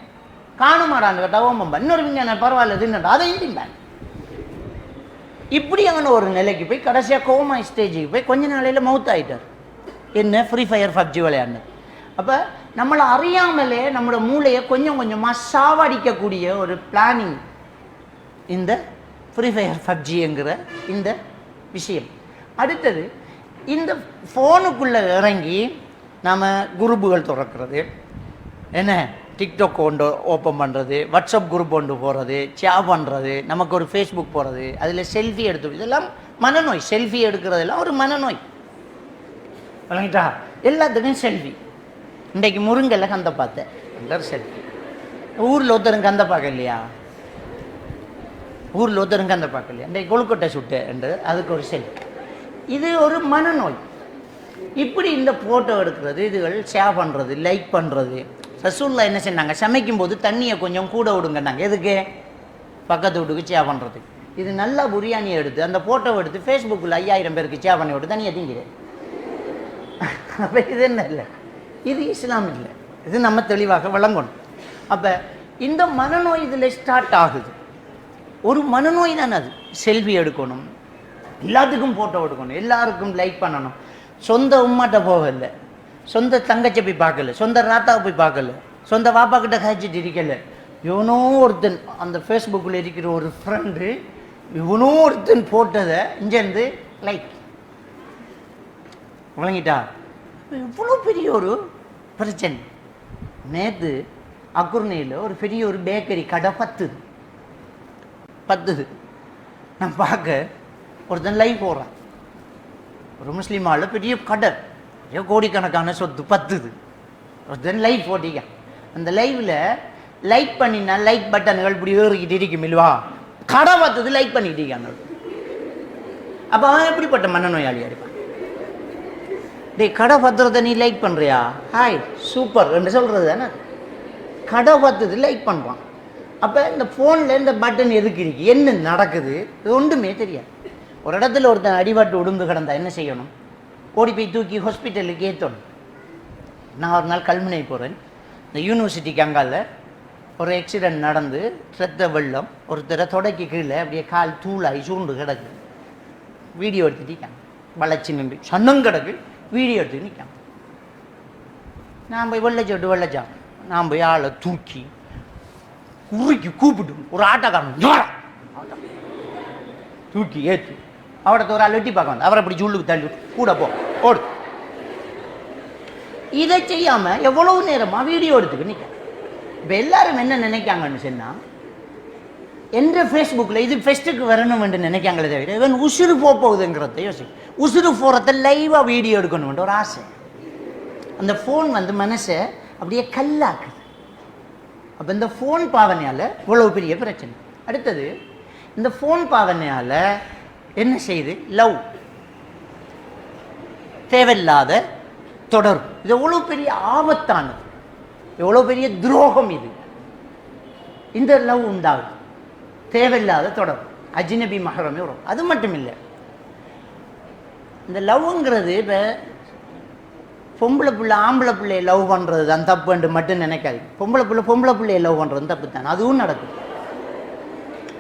காணுமாடான்னு கேட்டா ஓம்பம்பா, இன்னொரு விஞ்ஞான பரவாயில்ல தின்னடா, அதையும் தின்பான். இப்படி அங்கே ஒரு நிலைக்கு போய் கடைசியாக கோமா ஸ்டேஜுக்கு போய் கொஞ்ச நாளையில் மவுத் ஆகிட்டார். என்ன, ஃப்ரீ ஃபயர் பப்ஜி விளையாடுனது. அப்போ நம்மளை அறியாமலே நம்மளோட மூளையை கொஞ்சம் கொஞ்சமாக சாவடிக்கக்கூடிய ஒரு பிளானிங் இந்த ஃப்ரீ ஃபயர் பப்ஜிங்கிற இந்த விஷயம். அடுத்தது, இந்த ஃபோனுக்குள்ளே இறங்கி நாம் குரூப்புகள் திறக்கிறது, என்ன டிக்டாக் ஒன்று ஓப்பன் பண்ணுறது, வாட்ஸ்அப் குரூப் ஒன்று போகிறது, சேவ் பண்ணுறது, நமக்கு ஒரு ஃபேஸ்புக் போகிறது, அதில் செல்ஃபி எடுத்து, இதெல்லாம் மனநோய். செல்ஃபி எடுக்கிறதெல்லாம் ஒரு மனநோய் வழங்கிட்டா. எல்லாத்துக்கும் செல்ஃபி. இன்றைக்கு முருங்கல்ல கந்த பார்த்தேன், எல்லாரும் செல்ஃபி. ஊரில் ஒருத்தரும் கந்த பார்க்க இல்லையா, இன்றைக்கு கொழுக்கட்டை சுட்டு என்று அதுக்கு ஒரு செல்ஃபி. இது ஒரு மனநோய். இப்படி இந்த ஃபோட்டோ எடுக்கிறது, இதுகள் ஷேர் பண்ணுறது, லைக் பண்ணுறது. ரசூல்லா என்ன செஞ்சாங்க, சமைக்கும் போது தண்ணியை கொஞ்சம் கூட விடுங்கன்னாங்க. எதுக்கு? பக்கத்து வீட்டுக்கு ஷேர் பண்ணுறதுக்கு. இது நல்லா பிரியாணியை எடுத்து அந்த ஃபோட்டோவை எடுத்து ஃபேஸ்புக்கில் 5000 பேருக்கு ஷேர் பண்ணி விட்டு தண்ணியை திங்கிறேன். அப்போ இது என்ன இல்லை, இது இஸ்லாம் இல்லை. இது நம்ம தெளிவாக விளங்கணும். அப்போ இந்த மனநோய் இதில் ஸ்டார்ட் ஆகுது. ஒரு மனநோய் தான் அது. செல்ஃபி எடுக்கணும், எல்லாத்துக்கும் ஃபோட்டோ எடுக்கணும், எல்லாருக்கும் லைக் பண்ணணும். சொந்த உம்மாட்ட போகலை, சொந்த தங்கச்சை போய் பார்க்கல, சொந்த ராத்தாவை போய் பார்க்கல, சொந்த வாப்பா கிட்ட காய்ச்சிட்டு இருக்கல. இவனோ ஒருத்தன் அந்த ஃபேஸ்புக்கில் இருக்கிற ஒரு ஃப்ரெண்டு இவனோ ஒருத்தன் போட்டதை இங்கேருந்து லைக் வழங்கிட்டா. இவ்வளோ பெரிய ஒரு பிரச்சனை. நேற்று அக்குர்னையில் ஒரு பெரிய ஒரு பேக்கரி கடை பத்துது. நான் பார்க்க ஒருத்தன் லைவ் போடுறான். ஒரு முஸ்லீம் ஆள் பெரிய கடை, கோடிக்கணக்கான சொத்து பத்துது. ஒருத்தன் லைவ் போட்டிக்க. அந்த லைவில் லைக் பண்ணினா லைக் பட்டன்கள் இப்படி ஏறிக்கிட்டு இருக்கும் இல்லவா, கடை பத்துது லைக் பண்ணிக்கிட்டு இருக்காங்க. அப்போ அவன் எப்படிப்பட்ட மனநோயாளியா இருப்பான்? டேய், கடை பத்துறத நீ லைக் பண்ணுறியா, ஹாய் சூப்பர் என்று சொல்கிறது தானே. கடை பத்துது லைக் பண்ணுறான். அப்போ இந்த ஃபோனில் இந்த பட்டன் எதுக்கு இருக்கு, என்ன நடக்குது, இது ஒன்றுமே தெரியாது. ஒரு இடத்துல ஒருத்தன் அடிபட்டு உடுந்து கிடந்தா என்ன செய்யணும்? ஓடி போய் தூக்கி ஹாஸ்பிட்டலுக்கு ஏற்றணும். நான் ஒரு நாள் கல்முனை போகிறேன். இந்த யூனிவர்சிட்டிக்கு அங்கால ஒரு ஆக்சிடெண்ட் நடந்து ரத்த வெள்ளம், ஒருத்தரை தொடக்கி கீழே அப்படியே கால் தூளாகி சூண்டு கிடக்கு. வீடியோ எடுத்துட்டு நிற்காங்க, வளைச்சி நின்று சன்னம் கிடக்கு, வீடியோ எடுத்து நிற்காங்க. நான் போய் வெள்ளச்சோட்டு நான் போய் ஆளை தூக்கி குறுக்கி கூப்பிட்டு ஒரு ஆட்டக்காரன் தூக்கி ஏற்று அவடத்த ஒரு ஆள் வெட்டி பார்க்க வந்து அவரை அப்படி உள்ளுக்கு தள்ளி கூட போ ஓடு. இதை செய்யாம எவ்வளவு நேரமா வீடியோ எடுத்துக்க நிற்க. இப்போ எல்லாரும் என்ன நினைக்காங்கன்னு சொன்னா, என்ற ஃபேஸ்புக்கில் இது ஃபெஸ்ட்டுக்கு வரணும் என்று நினைக்காங்களே தவிர இவன் உசுறு போகுதுங்கிறத யோசிக்கும். உசுறு போகிறத லைவாக வீடியோ எடுக்கணும்ன்ற ஒரு ஆசை. அந்த ஃபோன் வந்து மனசை அப்படியே கல்லாக்குது. அப்போ இந்த ஃபோன் பாவனையால் இவ்வளவு பெரிய பிரச்சனை. அடுத்தது, இந்த ஃபோன் பாவனையால் என்ன செய்யுது? லவ், தேவையில்லாத தொடர்பு. இது எவ்வளோ பெரிய ஆபத்தானது, எவ்வளோ பெரிய துரோகம் இது. இந்த லவ் உண்டாகுது, தேவையில்லாத தொடர்பு, அஜ்னபி மஹரமே வரும். அது மட்டும் இல்லை, இந்த லவ்ங்கிறது இப்போ பொம்பளை பிள்ளை ஆம்பளை பிள்ளையை லவ் பண்ணுறது தான் தப்புன்ட்டு மட்டும் நினைக்காது. பொம்பளை பிள்ளையை லவ் பண்ணுறது தப்பு தான், அதுவும் நடக்குது.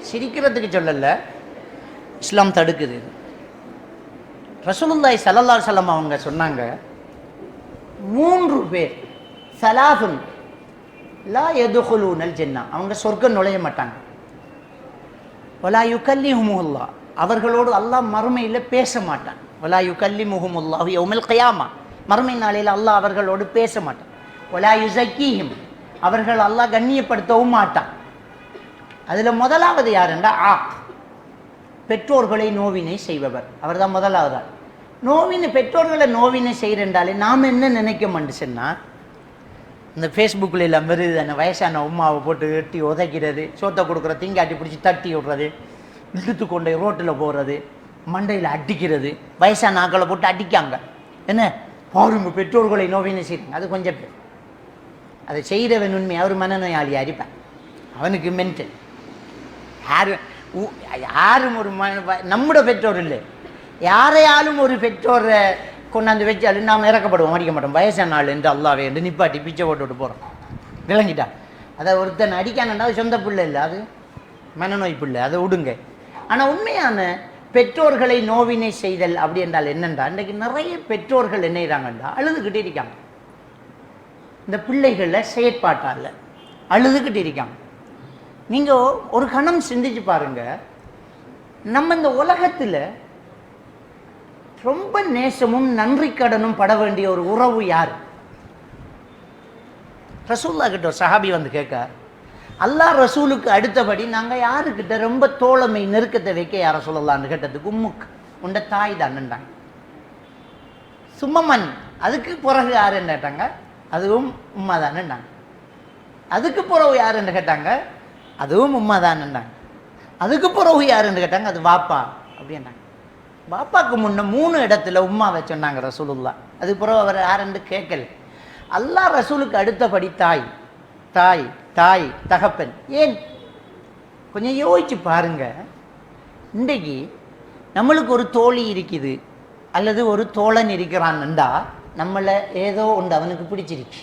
சிரிக்கிறதுக்கு சொல்லலை, இஸ்லாம் தடுக்குது. ரசூலுல்லாஹி ஸல்லல்லாஹு அலைஹி வஸல்லம் அவங்க சொன்னாங்க, 3 பேர் சலாஃபுன் லா யதுகுலூனல் ஜன்னah, அவங்க சொர்க்கம் நுழைய மாட்டாங்க. வலா யுகல்லிஹுமுல்லாஹ், அவர்களோடு அல்லாஹ் மறுமையில் பேச மாட்டான். வலா யுகல்லிமுஹுமுல்லாஹு யௌமல் கியாமா, மறுமை நாளையில் அல்லாஹ் அவர்களோடு பேச மாட்டான். வலா யுஸக்கீஹிம், அவர்கள் அல்லாஹ் கண்ணியப்படுத்தவும் மாட்டான். அதில் முதலாவது யாருண்டா ஆக், பெற்றோர்களை நோவினை செய்பவர். அவர் தான் முதலாவது ஆள். பெற்றோர்களை நோவினை செய்கிறண்டாலே நாம் என்ன நினைக்கமான்னு சொன்னால், இந்த ஃபேஸ்புக்கில் எல்லாம் வருது அந்த வயசான உமாவை போட்டு எட்டி உதைக்கிறது, சோத்தை கொடுக்குற திங்காட்டி பிடிச்சி தட்டி விடுறது, இழுத்து கொண்டு ரோட்டில் போகிறது, மண்டையில் அடிக்கிறது, வயசான ஆக்களை போட்டு அடிக்காங்க. என்ன பாருங்க பெற்றோர்களை நோவினை செய்கிறாங்க. அது கொஞ்சம் பேர். அதை செய்கிறவன் உண்மை அவர் மனநோயாளி அடிப்பான், அவனுக்கு மென்டல். யாரும் ஒரு நம்முட பெற்றோர் இல்லை, யாரையாலும் ஒரு பெற்றோரை கொண்டாந்து வச்சாலும் நாம் இறக்கப்படுவோம், அடிக்க மாட்டோம். வயசான ஆள் என்று அல்லாவே என்று நிப்பாட்டி பிச்சை போட்டு போகிறோம். விளங்கிட்டா? அதை ஒருத்தன் அடிக்கானண்டா சொந்த பிள்ளை இல்லை, அது மனநோய் பிள்ளை, அதை விடுங்க. ஆனால் உண்மையான பெற்றோர்களை நோவினை செய்தல் அப்படி என்றால் என்னென்றா, இன்றைக்கு நிறைய பெற்றோர்கள் என்ன செய்கிறாங்கண்டா அழுதுகிட்டே இருக்காங்க. இந்த பிள்ளைகளில் செயற்பாட்டால் அழுதுகிட்டு இருக்காங்க. நீங்கள் ஒரு கணம் சிந்திச்சு பாருங்க, நம்ம இந்த உலகத்தில் ரொம்ப நேசமும் நன்றி கடனும் பட வேண்டிய ஒரு உறவு யார்? ரசூலுல்லாஹ் கிட்ட ஒரு சஹாபி வந்து கேட்க, அல்லாஹ் ரசூலுக்கு அடுத்தபடி நாங்கள் யாருக்கிட்ட ரொம்ப தோழமை நெருக்கத்தை வைக்க யார சொல்லலான்னு கேட்டதுக்கு உம்முக்கு, உண்ட தாய் தான்ண்டாங்க. சும்மமன், அதுக்கு பிறகு யாருன்னு கேட்டாங்க, அதுவும் உம்மா தான்ண்டாங்க. அதுக்கு பிறகு யாருன்னு கேட்டாங்க, அதுவும் உம்மா தான்ண்டாங்க. அதுக்கு பிறகு யாருன்னு கேட்டாங்க, அது வாப்பா அப்படின்னாங்க. பாப்பாவுக்கு முன்ன 3 இடத்துல உம்மாவை சொன்னாங்க ரசூலுல்லாஹ். அது பிறகு அவர் யாருன்னு கேட்கல. அல்லாஹ் ரசூலுக்கு அடுத்தபடி தாய், தாய், தாய், தகப்பன். ஏன் கொஞ்சம் யோசிச்சு பாருங்க. இன்றைக்கு நம்மளுக்கு ஒரு தோழி இருக்குது அல்லது ஒரு தோழன் இருக்கிறான்டா, நம்மளை ஏதோ ஒன்று அவனுக்கு பிடிச்சிருக்கு.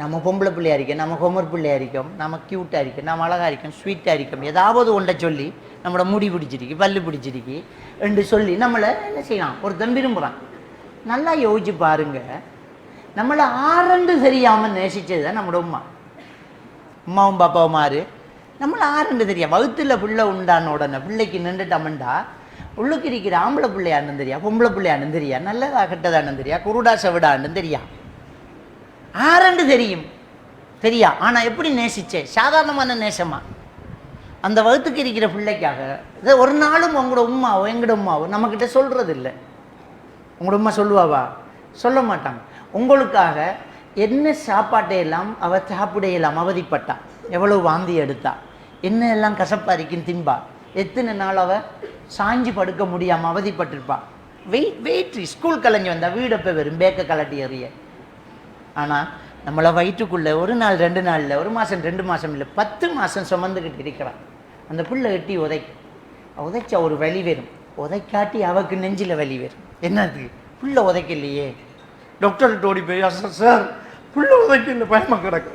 நம்ம பொம்பளை பிள்ளையா இருக்கோம், நம்ம கொமர் பிள்ளையா இருக்கோம், நம்ம க்யூட்டாக இருக்கோம், நம்ம அழகாக இருக்கோம், ஸ்வீட்டாக இருக்கோம், ஏதாவது ஒன்றை சொல்லி நம்மளோட முடி பிடிச்சிருக்கு, பல்லு பிடிச்சிருக்கு என்று சொல்லி நம்மளை என்ன செய்யலாம், ஒருத்தன் விரும்புகிறான். நல்லா யோசிச்சு பாருங்க, நம்மளை ஆரண்டு தெரியாமல் நேசித்தது தான் நம்மளோட உம்மாவும் பாப்பாவும் மாறு. நம்மளை ஆரண்டு தெரியா, வகுத்தில் பிள்ளை உண்டான உடனே பிள்ளைக்கு நின்றுட்டோம்டா உள்ளுக்கு இருக்கிற ஆம்பளை பிள்ளையான்னு தெரியா, பொம்பளை பிள்ளையான்னு தெரியா, நல்லதா கெட்டதான்னு தெரியா, குருடா செவிடான்னு தெரியா, ஆரண்டு தெரியும் தெரியா. ஆனால் எப்படி நேசிச்சே, சாதாரணமான நேசமா அந்த வகுத்துக்கு இருக்கிற பிள்ளைக்காக. இதை ஒரு நாளும் உங்களோட உம்மாவோ எங்களோட உம்மாவோ நம்மக்கிட்ட சொல்கிறது இல்லை. உங்களோட உம்மா சொல்லுவாவா? சொல்ல மாட்டாங்க. உங்களுக்காக என்ன சாப்பாட்டையெல்லாம் அவள் சாப்பிடையெல்லாம் அவதிப்பட்டா, எவ்வளோ வாந்தி எடுத்தா, என்ன எல்லாம் கசப்பாரிக்கும் தின்பா, எத்தனை நாள் அவள் சாஞ்சி படுக்க முடியாமல் அவதிப்பட்டிருப்பா. வெயிட் ஸ்கூல் கலைஞ்சி வந்தா வீடப்போ வெறும் பேக்க கலட்டி எறிய. ஆனால் நம்மளை வயிற்றுக்குள்ளே 1 நாள் 2 நாளில், 1 மாதம் 2 மாதம் இல்லை 10 மாதம் சுமந்துக்கிட்டு இருக்கிறான். அந்த பிள்ளை எட்டி உதைச்சா ஒரு வலி வரும், உதைக்காட்டி அவக்கு நெஞ்சில் வலி வரும். என்னது பிள்ளை உதைக்கலையே, டாக்டர்கிட்ட ஓடி போய் சார் பிள்ளை உதைக்கல, பயமாக கிடக்கு.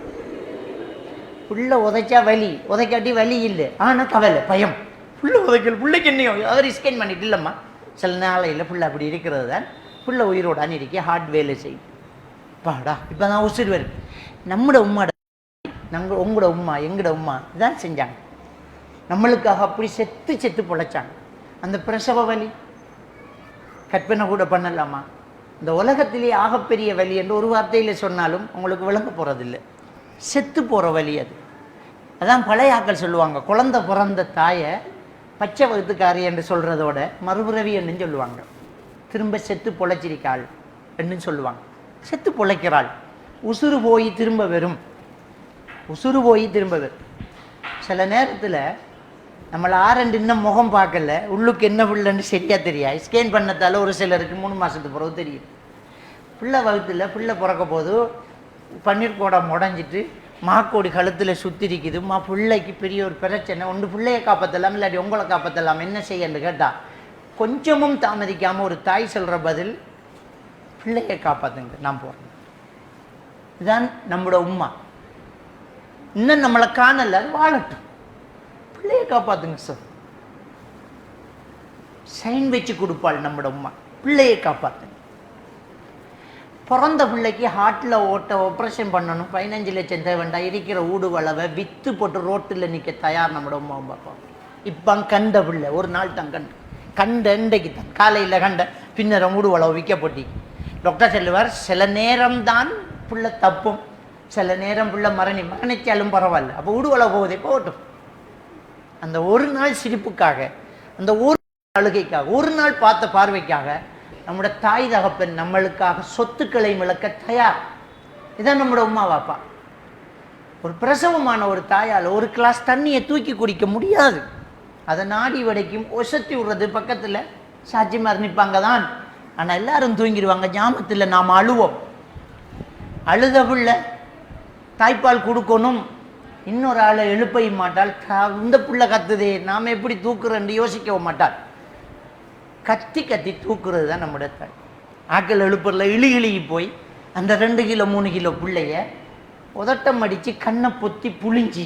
பிள்ளை உதைச்சா வலி, உதைக்காட்டி வலி இல்லை, ஆனால் கவலை பயம். பிள்ளை உதைக்கல, பிள்ளைக்கு என்னையோ அதை ஸ்கேன் பண்ணிட்டு இல்லைம்மா. சில நாளையில் பிள்ளை அப்படி இருக்கிறது தான் பிள்ளை உயிரோடான்னு இருக்கே, ஹார்ட் வேலை செய்யும். பாடா இப்போ நான் உசுறு வரும். நம்மட உம்மாட உங்களோட உம்மா எங்களோட உம்மா இதான் செஞ்சாங்க. நம்மளுக்காக அப்படி செத்து செத்து பொழைச்சாங்க. அந்த பிரசவ வலி கற்பனை கூட பண்ணலாமா? இந்த உலகத்திலேயே ஆகப்பெரிய வலி என்று ஒரு வார்த்தையில் சொன்னாலும் உங்களுக்கு விளங்க போகிறதில்லை. செத்து போகிற வலி அது. அதான் பழைய ஆக்கள் சொல்லுவாங்க, குழந்தை பிறந்த தாயை பச்சை வகுத்துக்காரி என்று சொல்கிறதோட மறுபிறவி என்று சொல்லுவாங்க. திரும்ப செத்து பொழைச்சிருக்காள் என்று சொல்லுவாங்க. செத்து பொழைக்கிறாள், உசுறு போய் திரும்ப வரும், உசுறு போய் திரும்ப வரும். சில நேரத்தில் நம்மளை ஆரண்டு இன்னும் முகம் பார்க்கல, உள்ளுக்கு என்ன பிள்ளைன்னு சரியாக தெரியாது. ஸ்கேன் பண்ணத்தால ஒரு சிலருக்கு 3 மாதத்துக்கு பிறகு தெரியும். பிள்ளை வகுத்தில் பிள்ளை பிறக்க போது பன்னீர் கோடம் உடஞ்சிட்டு மாக்கோடி கழுத்தில் சுற்றிருக்குது. பிள்ளைக்கு பெரிய ஒரு பிரச்சனை, ஒன்று பிள்ளையை காப்பாற்றலாம் இல்லாட்டி உங்களை காப்பாற்றலாம், என்ன செய்யன்னு கேட்டால் கொஞ்சமும் தாமதிக்காமல் ஒரு தாய் சொல்கிற பதில் பிள்ளையை காப்பாற்றுங்க, நான் போகிறேன். இதுதான் நம்மளோட உம்மா. இன்னும் நம்மளை காணல, வாழட்டும், பிள்ளையை காப்பாற்றுங்க சார். சைன் வச்சு கொடுப்பாள் நம்மளோட உம்மா, பிள்ளையை காப்பாற்றுங்க. பிறந்த பிள்ளைக்கு ஹார்ட்டில் ஆப்ரேஷன் பண்ணணும், 15 லட்சம் தேவைண்டா, இருக்கிற ஊடு வளவை விற்று போட்டு ரோட்டில் நிற்க தயார் நம்மளோட உமாவும் பார்ப்போம். இப்போ கண்ட பிள்ளை ஒரு நாள் தான் கண்ட இன்றைக்கு தான் காலையில் கண்ட பின்னர் ஊடு வளவை விற்க போட்டி. டாக்டர் சொல்லுவார், சில நேரம்தான் பிள்ளை தப்பும், சில நேரம் பிள்ளை மரணிச்சாலும் பரவாயில்ல, அப்போ ஊடு வளவை போகுதே போகட்டும். அந்த ஒரு நாள் சிரிப்புக்காக, அந்த ஒரு அழுகைக்காக, ஒரு நாள் பார்த்த பார்வைக்காக நம்முடைய தாய் தகப்பன் நம்மளுக்காக சொத்துக்களை இழக்க தயார். இதான் நம்மளோட உமா வாப்பா. ஒரு பிரசவமான ஒரு தாயால் ஒரு கிளாஸ் தண்ணியை தூக்கி குடிக்க முடியாது. அதை நாடி வடைக்கும் ஒசத்தி விடுறது பக்கத்தில் சாட்சிமார் நிற்பாங்க தான். ஆனால் எல்லாரும் தூங்கிடுவாங்க. ஜாமத்தில் நாம் அழுவோம். அழுத பிள்ளை தாய்ப்பால் கொடுக்கணும், இன்னொரு ஆளை எழுப்ப மாட்டாள். இந்த பிள்ளை கத்துதே நாம் எப்படி தூக்குறேன்னு யோசிக்கவும் மாட்டாள். கத்தி கத்தி தூக்குறது தான் நம்முடைய தாய். ஆக்கள் எழுப்புறல இழுகி போய் அந்த 2 கிலோ 3 கிலோ பிள்ளைய உதட்டம் அடித்து கண்ணை பொத்தி புளிஞ்சி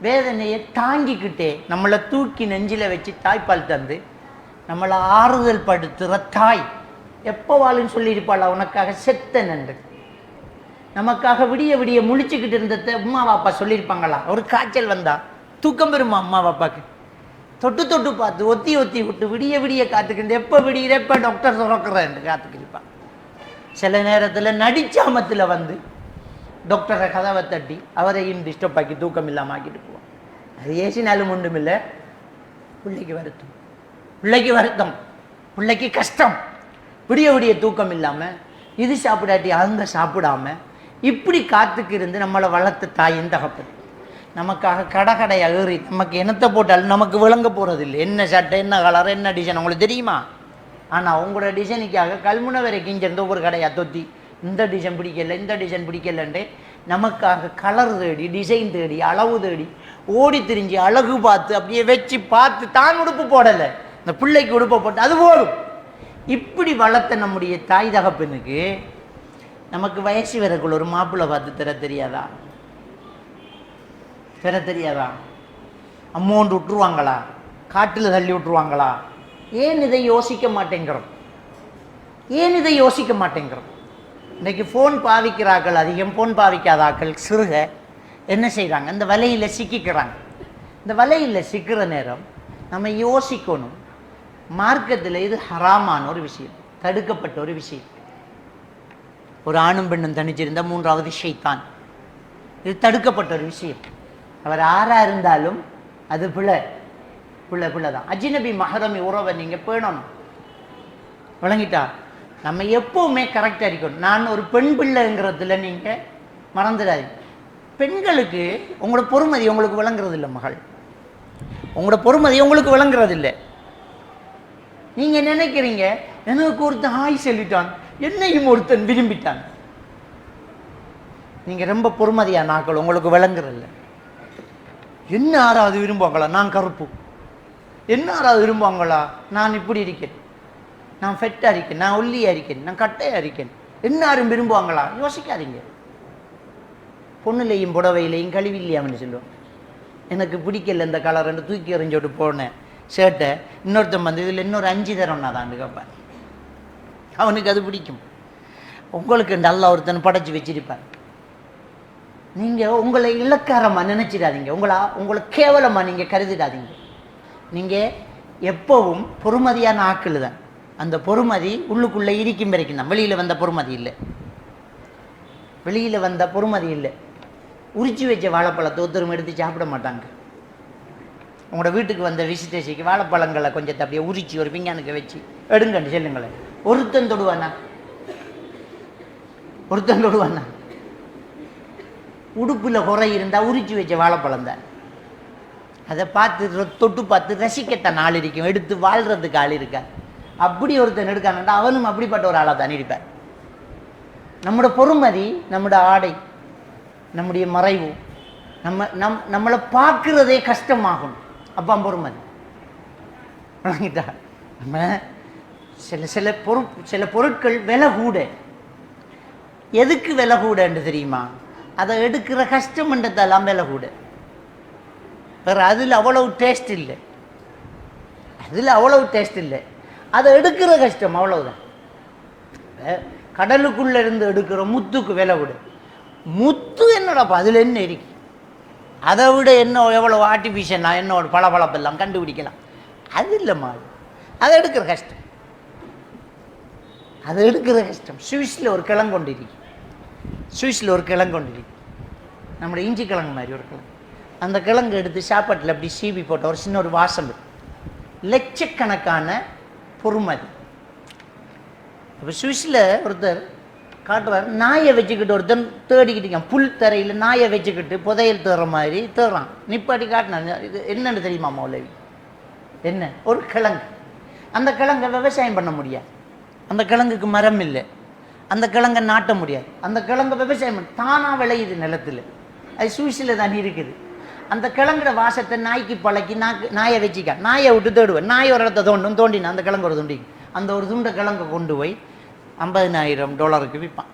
வேதனையை தாங்கிக்கிட்டே நம்மளை தூக்கி நெஞ்சில் வச்சு தாய்ப்பால் தந்து நம்மளை ஆறுதல் படுத்துகிற தாய். எப்போ வாழுன்னு சொல்லியிருப்பாள், உனக்காக செத்த நன்று. நமக்காக விடிய விடிய முழிச்சுக்கிட்டு இருந்த அம்மா பாப்பா சொல்லியிருப்பாங்களா? ஒரு காய்ச்சல் வந்தா தூக்கம் பெறுமா அம்மா பாப்பாக்கு? தொட்டு தொட்டு பார்த்து ஒத்தி ஒத்தி விட்டு விடிய விடிய காத்துக்கிட்டு எப்போ விடியிற எப்போ டாக்டர் சுரக்கிறேன் காத்துக்கிருப்பான். சில நேரத்தில் நடிச்சாமத்தில் வந்து டாக்டரை கதவை தட்டி அவரையும் டிஸ்டர்ப் ஆக்கி தூக்கம் இல்லாமல் ஆக்கிட்டு போவோம். அது ஏசினாலும் ஒன்றும் இல்லை. பிள்ளைக்கு வருத்தம், பிள்ளைக்கு வருத்தம், பிள்ளைக்கு கஷ்டம். விடிய விடிய தூக்கம் இல்லாமல் இது சாப்பிடாட்டி அங்கே சாப்பிடாம இப்படி காத்துக்கு இருந்து நம்மளை வளர்த்த தாயின் தகப்பன் நமக்காக கடை ஏறி நமக்கு என்னத்தை போட்டாலும் நமக்கு விளங்க போகிறது இல்லை. என்ன சட்டை, என்ன கலர், என்ன டிசைன் உங்களுக்கு தெரியுமா? ஆனால் உங்களோட டிசைனுக்காக கல்முனை வரைக்கும் சேர்ந்து ஒவ்வொரு கடையாக தொத்தி இந்த டிசைன் பிடிக்கல, இந்த டிசைன் பிடிக்கலன்ட்டு நமக்காக கலர் தேடி, டிசைன் தேடி, அளவு தேடி ஓடி திரிஞ்சு அழகு பார்த்து அப்படியே வச்சு பார்த்து தான் உடுப்பு போடலை, இந்த பிள்ளைக்கு உடுப்பை போட்டு அது போதும். இப்படி வளர்த்த நம்முடைய தாய் தகப்பனுக்கு நமக்கு வயசு வரக்குள்ள ஒரு மாப்பிள்ளை பார்த்து தர தெரியாதா? பெற தெரியாதா? அமௌண்ட் விட்டுருவாங்களா? காட்டில் தள்ளி விட்டுருவாங்களா? ஏன் இதை யோசிக்க மாட்டேங்கிறோம்? ஏன் இதை யோசிக்க மாட்டேங்கிறோம்? இன்றைக்கு ஃபோன் பாவிக்கிறார்கள் அதிகம், ஃபோன் பாவிக்காதாக்கள் சிறுக என்ன செய்கிறாங்க? இந்த வலையில் சிக்கிக்கிறாங்க. இந்த வலையில் சிக்கிற நேரம் நம்ம யோசிக்கணும், மார்க்கத்தில் இது ஹராமான ஒரு விஷயம், தடுக்கப்பட்ட ஒரு விஷயம். ஒரு ஆணும் பெண்ணும் தனிச்சிருந்த 3வது ஷைத்தான், இது தடுக்கப்பட்ட ஒரு விஷயம். அவர் ஆறாக இருந்தாலும் அது பிள்ளை தான். அஜ்னபி மஹரமி உறவை நீங்கள் பேணணும், விளங்கிட்டா? நம்ம எப்போவுமே கரெக்டாக இருக்கணும். நான் ஒரு பெண் பிள்ளைங்கிறதுல நீங்கள் மறந்துடாதீங்க. பெண்களுக்கு உங்களோட பொறுமதி உங்களுக்கு விளங்குறது இல்லை மகள், உங்களோட பொறுமதி உங்களுக்கு விளங்குறது இல்லை. நீங்கள் நினைக்கிறீங்க எனக்கு ஒருத்தன் ஹாய் சொல்லிட்டான், என்னையும் ஒருத்தன் விரும்பிட்டான். நீங்கள் ரொம்ப பொறுமதியா நாக்கள், உங்களுக்கு விளங்குறதில்ல. என்ன யாராவது விரும்புவாங்களா நான் கருப்பு? என்ன யாராவது விரும்புவாங்களா நான் இப்படி இருக்கேன், நான் ஃபெட்டாக இருக்கேன், நான் ஒல்லியாக இருக்கேன், நான் கட்டையாக இருக்கேன்? என்ன யாரும் விரும்புவாங்களா? யோசிக்காதீங்க. பொண்ணுலையும் புடவையிலையும் கழிவில்லையாமன்னு சொல்லுவோம். எனக்கு பிடிக்கல இந்த கலர் தூக்கி எறிஞ்சோட்டு போனேன் ஷர்ட்டை, இன்னொருத்தன் வந்து இதில் இன்னொரு 5 தரம்னா தான் கேட்பேன். அவனுக்கு அது பிடிக்கும். உங்களுக்கு நல்லா ஒருத்தன் படைச்சி வச்சிருப்பார். நீங்கள் உங்களை இலக்காரமாக நினச்சிடாதீங்க, உங்களை கேவலமாக நீங்கள் கருதிடாதீங்க. நீங்கள் எப்பவும் பொறுமதியான ஆக்கள் தான். அந்த பொறுமதி உள்ளுக்குள்ளே இருக்கும் வரைக்கும் தான். வெளியில் வந்த பொறுமதி இல்லை, வெளியில் வந்த பொறுமதி இல்லை. உரிச்சு வச்ச வாழைப்பழத்தை ஒருத்தரும் எடுத்து சாப்பிட மாட்டாங்க. உங்களோட வீட்டுக்கு வந்த விசிட்டேஷனுக்கு வாழைப்பழங்களை கொஞ்சம் அப்படியே உரிச்சு ஒரு பிங்கானுக்கு வச்சு எடுங்கன்னு சொல்லுங்களேன். ஒருத்தன் தொடுவானா? ஒருத்தன் தொடுவானா? உடுப்பில் குறை இருந்தால் உரிச்சு வச்ச வாழைப்பழம் தான். அதை பார்த்து தொட்டு பார்த்து ரசிக்கத்தான் ஆள் இருக்கும், எடுத்து வாழ்கிறதுக்கு ஆள் இருக்கா. அப்படி ஒருத்தன் எடுக்கானண்டா அவனும் அப்படிப்பட்ட ஒரு ஆளாக தான் இருப்பார். நம்மளோட பொறுமதி, நம்மளோட ஆடை, நம்முடைய மறைவு, நம்மளை பார்க்குறதே கஷ்டமாகும். அப்பா பொறுமதி வழங்கிட்டா. நம்ம சில பொருட்கள் விலை கூட. எதுக்கு விலை கூடன்னு தெரியுமா? அதை எடுக்கிற கஷ்டம்ன்றதெல்லாம் விலை கூட. வேறு அதில் அவ்வளவு டேஸ்ட் இல்லை, அதில் அவ்வளவு டேஸ்ட் இல்லை. அதை எடுக்கிற கஷ்டம் அவ்வளவுதான். கடலுக்குள்ளே இருந்து எடுக்கிற முத்துக்கு விலை கூட. முத்து என்னடாப்பா அதில் என்ன இருக்கு? அதை விட என்ன எவ்வளோ ஆர்டிஃபிஷியலாக என்னோட பளபளப்பெல்லாம் கண்டுபிடிக்கலாம். அது இல்லைம்மா, அதை எடுக்கிற கஷ்டம், அதை எடுக்கிற கஷ்டம். சுவிஸில் ஒரு கிழங்கு கொண்டு இருக்கு, சுவிஸில் ஒரு கிழங்கு கொண்டு இருக்கு, நம்முடைய இஞ்சி கிழங்கு மாதிரி ஒரு கிழங்கு. அந்த கிழங்கு எடுத்து சாப்பாட்டில் அப்படி சீவி போட்ட ஒரு சின்ன ஒரு வாசல், லட்சக்கணக்கான பொறுமதி. இப்போ சுவிஸில் ஒருத்தர் காட்டுறார், நாயை வச்சுக்கிட்டு ஒருத்தன் தேடிக்கிட்டு புல் தரையில் நாயை வச்சுக்கிட்டு புதையல் தேடுற மாதிரி தேடுறான். நிப்பாட்டி காட்டினான். இது என்னன்னு தெரியுமா மௌலவி? என்ன? ஒரு கிழங்கு. அந்த கிழங்கை விவசாயம் பண்ண முடியாது, அந்த கிழங்குக்கு மரம் இல்லை, அந்த கிழங்கை நாட்ட முடியாது. அந்த கிழங்கை விவசாயம் பண்ண தானாக விளையுது நிலத்தில். அது சுவிஸில் தான் இருக்குது. அந்த கிழங்குற வாசத்தை நாய்க்கு பழக்கி நாயை வச்சுக்க, நாயை விட்டு தேடுவேன். நாய் ஒரு இடத்த தோண்டினா அந்த கிழங்கு ஒரு துண்டிக்கு. அந்த ஒரு துண்டை கிழங்கை கொண்டு போய் $50,000 விற்பான்.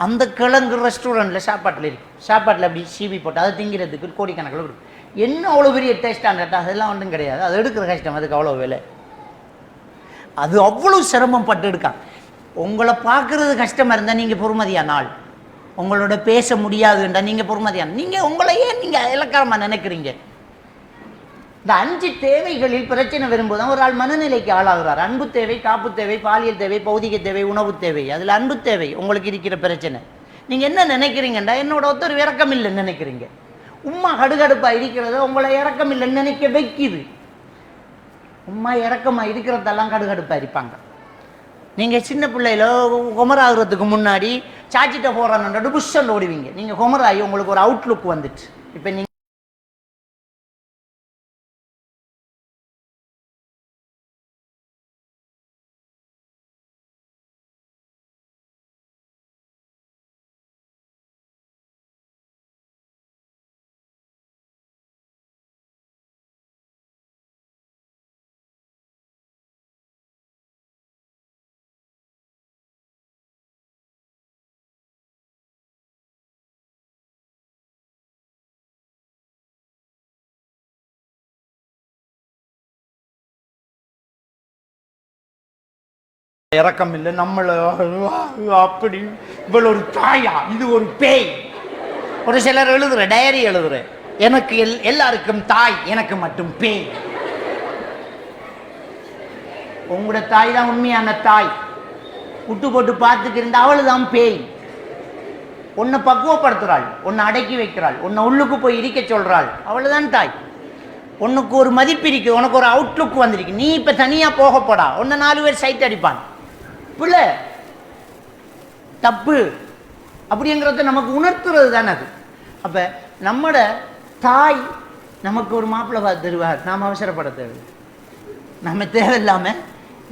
அந்த கிழங்கு ரெஸ்டாரண்ட்டில் சாப்பாட்டில் இருக்கும். சாப்பாட்டில் அப்படி சீவி போட்டு அதை திங்கிறதுக்கு கோடிக்கணக்கில் இருக்கும். என்ன அவ்வளோ பெரிய டேஸ்டான கேட்டால் அதெல்லாம் ஒன்றும் கிடையாது. அது எடுக்கிற கஷ்டம், அதுக்கு அவ்வளோ விலை. அது அவ்வளோ சிரமம் பட்டு எடுக்கான். உங்களை பார்க்குறது கஷ்டமாக இருந்தால் நீங்கள் பொறுமதியான ஆள். உங்களோட பேச முடியாதுன்றா நீங்கள் பொறுமதியான. நீங்கள் உங்களையே நீங்கள் இலக்காரமாக நினைக்கிறீங்க. இந்த 5 தேவைகளில் பிரச்சனை வரும்போது தான் ஒரு ஆள் மனநிலைக்கு ஆளாகிறார். அன்பு தேவை, காப்பு தேவை, பாலியல் தேவை, பௌதிக தேவை, உணவு தேவை. அதில் அன்பு தேவை உங்களுக்கு இருக்கிற பிரச்சனை. நீங்கள் என்ன நினைக்கிறீங்கண்டா, என்னோட ஒருத்தர் இறக்கம் இல்லைன்னு நினைக்கிறீங்க. உம்மா கடுகடுப்பாக இருக்கிறத உங்களை இறக்கம் இல்லைன்னு நினைக்க வைக்குது. உம்மா இறக்கமாக இருக்கிறதெல்லாம் கடுகடுப்பாக இருப்பாங்க. நீங்கள் சின்ன பிள்ளையில குமராகிறதுக்கு முன்னாடி சாச்சிட்ட போகிறான்னு புஷ்ஷன் ஓடுவீங்க. நீங்கள் குமராகி உங்களுக்கு ஒரு அவுட்லுக் வந்துட்டு இப்போ நீங்கள் இறக்கம் இல்லை நம்மள அப்படி இவ்வளோ ஒரு தாயா, இது ஒரு பேய். ஒரு சிலர் எழுதுற டைரி எழுதுற, எனக்கு எல்லாருக்கும் தாய், எனக்கு மட்டும் பேய். உங்களோட தாய் தான் உண்மையான தாய். விட்டு போட்டு பார்த்துக்கு இருந்தா அவளு தான் பேய். உன்னை பக்குவப்படுத்துறாள், உன்னை அடக்கி வைக்கிறாள், உன்னை உள்ளுக்கு போய் இருக்க சொல்றாள், அவளுதான் தாய். உனக்கு ஒரு மதிப்பு இருக்கு, உனக்கு ஒரு அவுட்லுக் வந்திருக்கு. நீ இப்ப தனியா போகப்படா, உன்னை 4 பேர் சைட் அடிப்பான். பிள்ளை தப்பு அப்படிங்கிறத நமக்கு உணர்த்துறது தானே அது. அப்போ நம்மட தாய் நமக்கு ஒரு மாப்பிள்ளை பார்த்து தருவார், நாம் அவசரப்பட தேவை, நம்ம தேவையில்லாமல்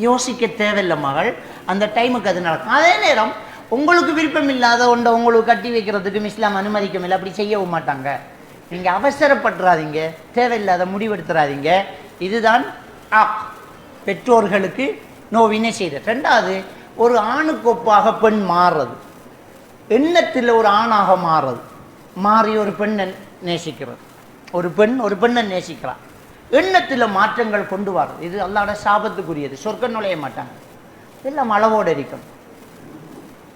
யோசிக்க தேவையில்லை மகள். அந்த டைமுக்கு அது நடக்கும். அதே நேரம் உங்களுக்கு விருப்பம் இல்லாத ஒன்றை உங்களுக்கு கட்டி வைக்கிறதுக்கு இஸ்லாம் அனுமதிக்கும் இல்லை, அப்படி செய்யவும் மாட்டாங்க. நீங்கள் அவசரப்படுறாதீங்க, தேவையில்லாத முடிவெடுத்துறாதீங்க. இதுதான் பெற்றோர்களுக்கு நோவினை செய்த. 2வது, ஒரு ஆணுக்கு ஒப்பாக பெண் மாறுறது, எண்ணத்தில் ஒரு ஆணாக மாறுறது, மாறி ஒரு பெண்ணை நேசிக்கிறது. ஒரு பெண்ணை நேசிக்கிறார், எண்ணத்தில் மாற்றங்கள் கொண்டு வர்றது. இது அல்லாஹ்வுடைய சாபத்துக்குரியது. சொர்க்கம் நுழைய மாட்டாங்க, எல்லாம் அளவோடு இருக்கும்.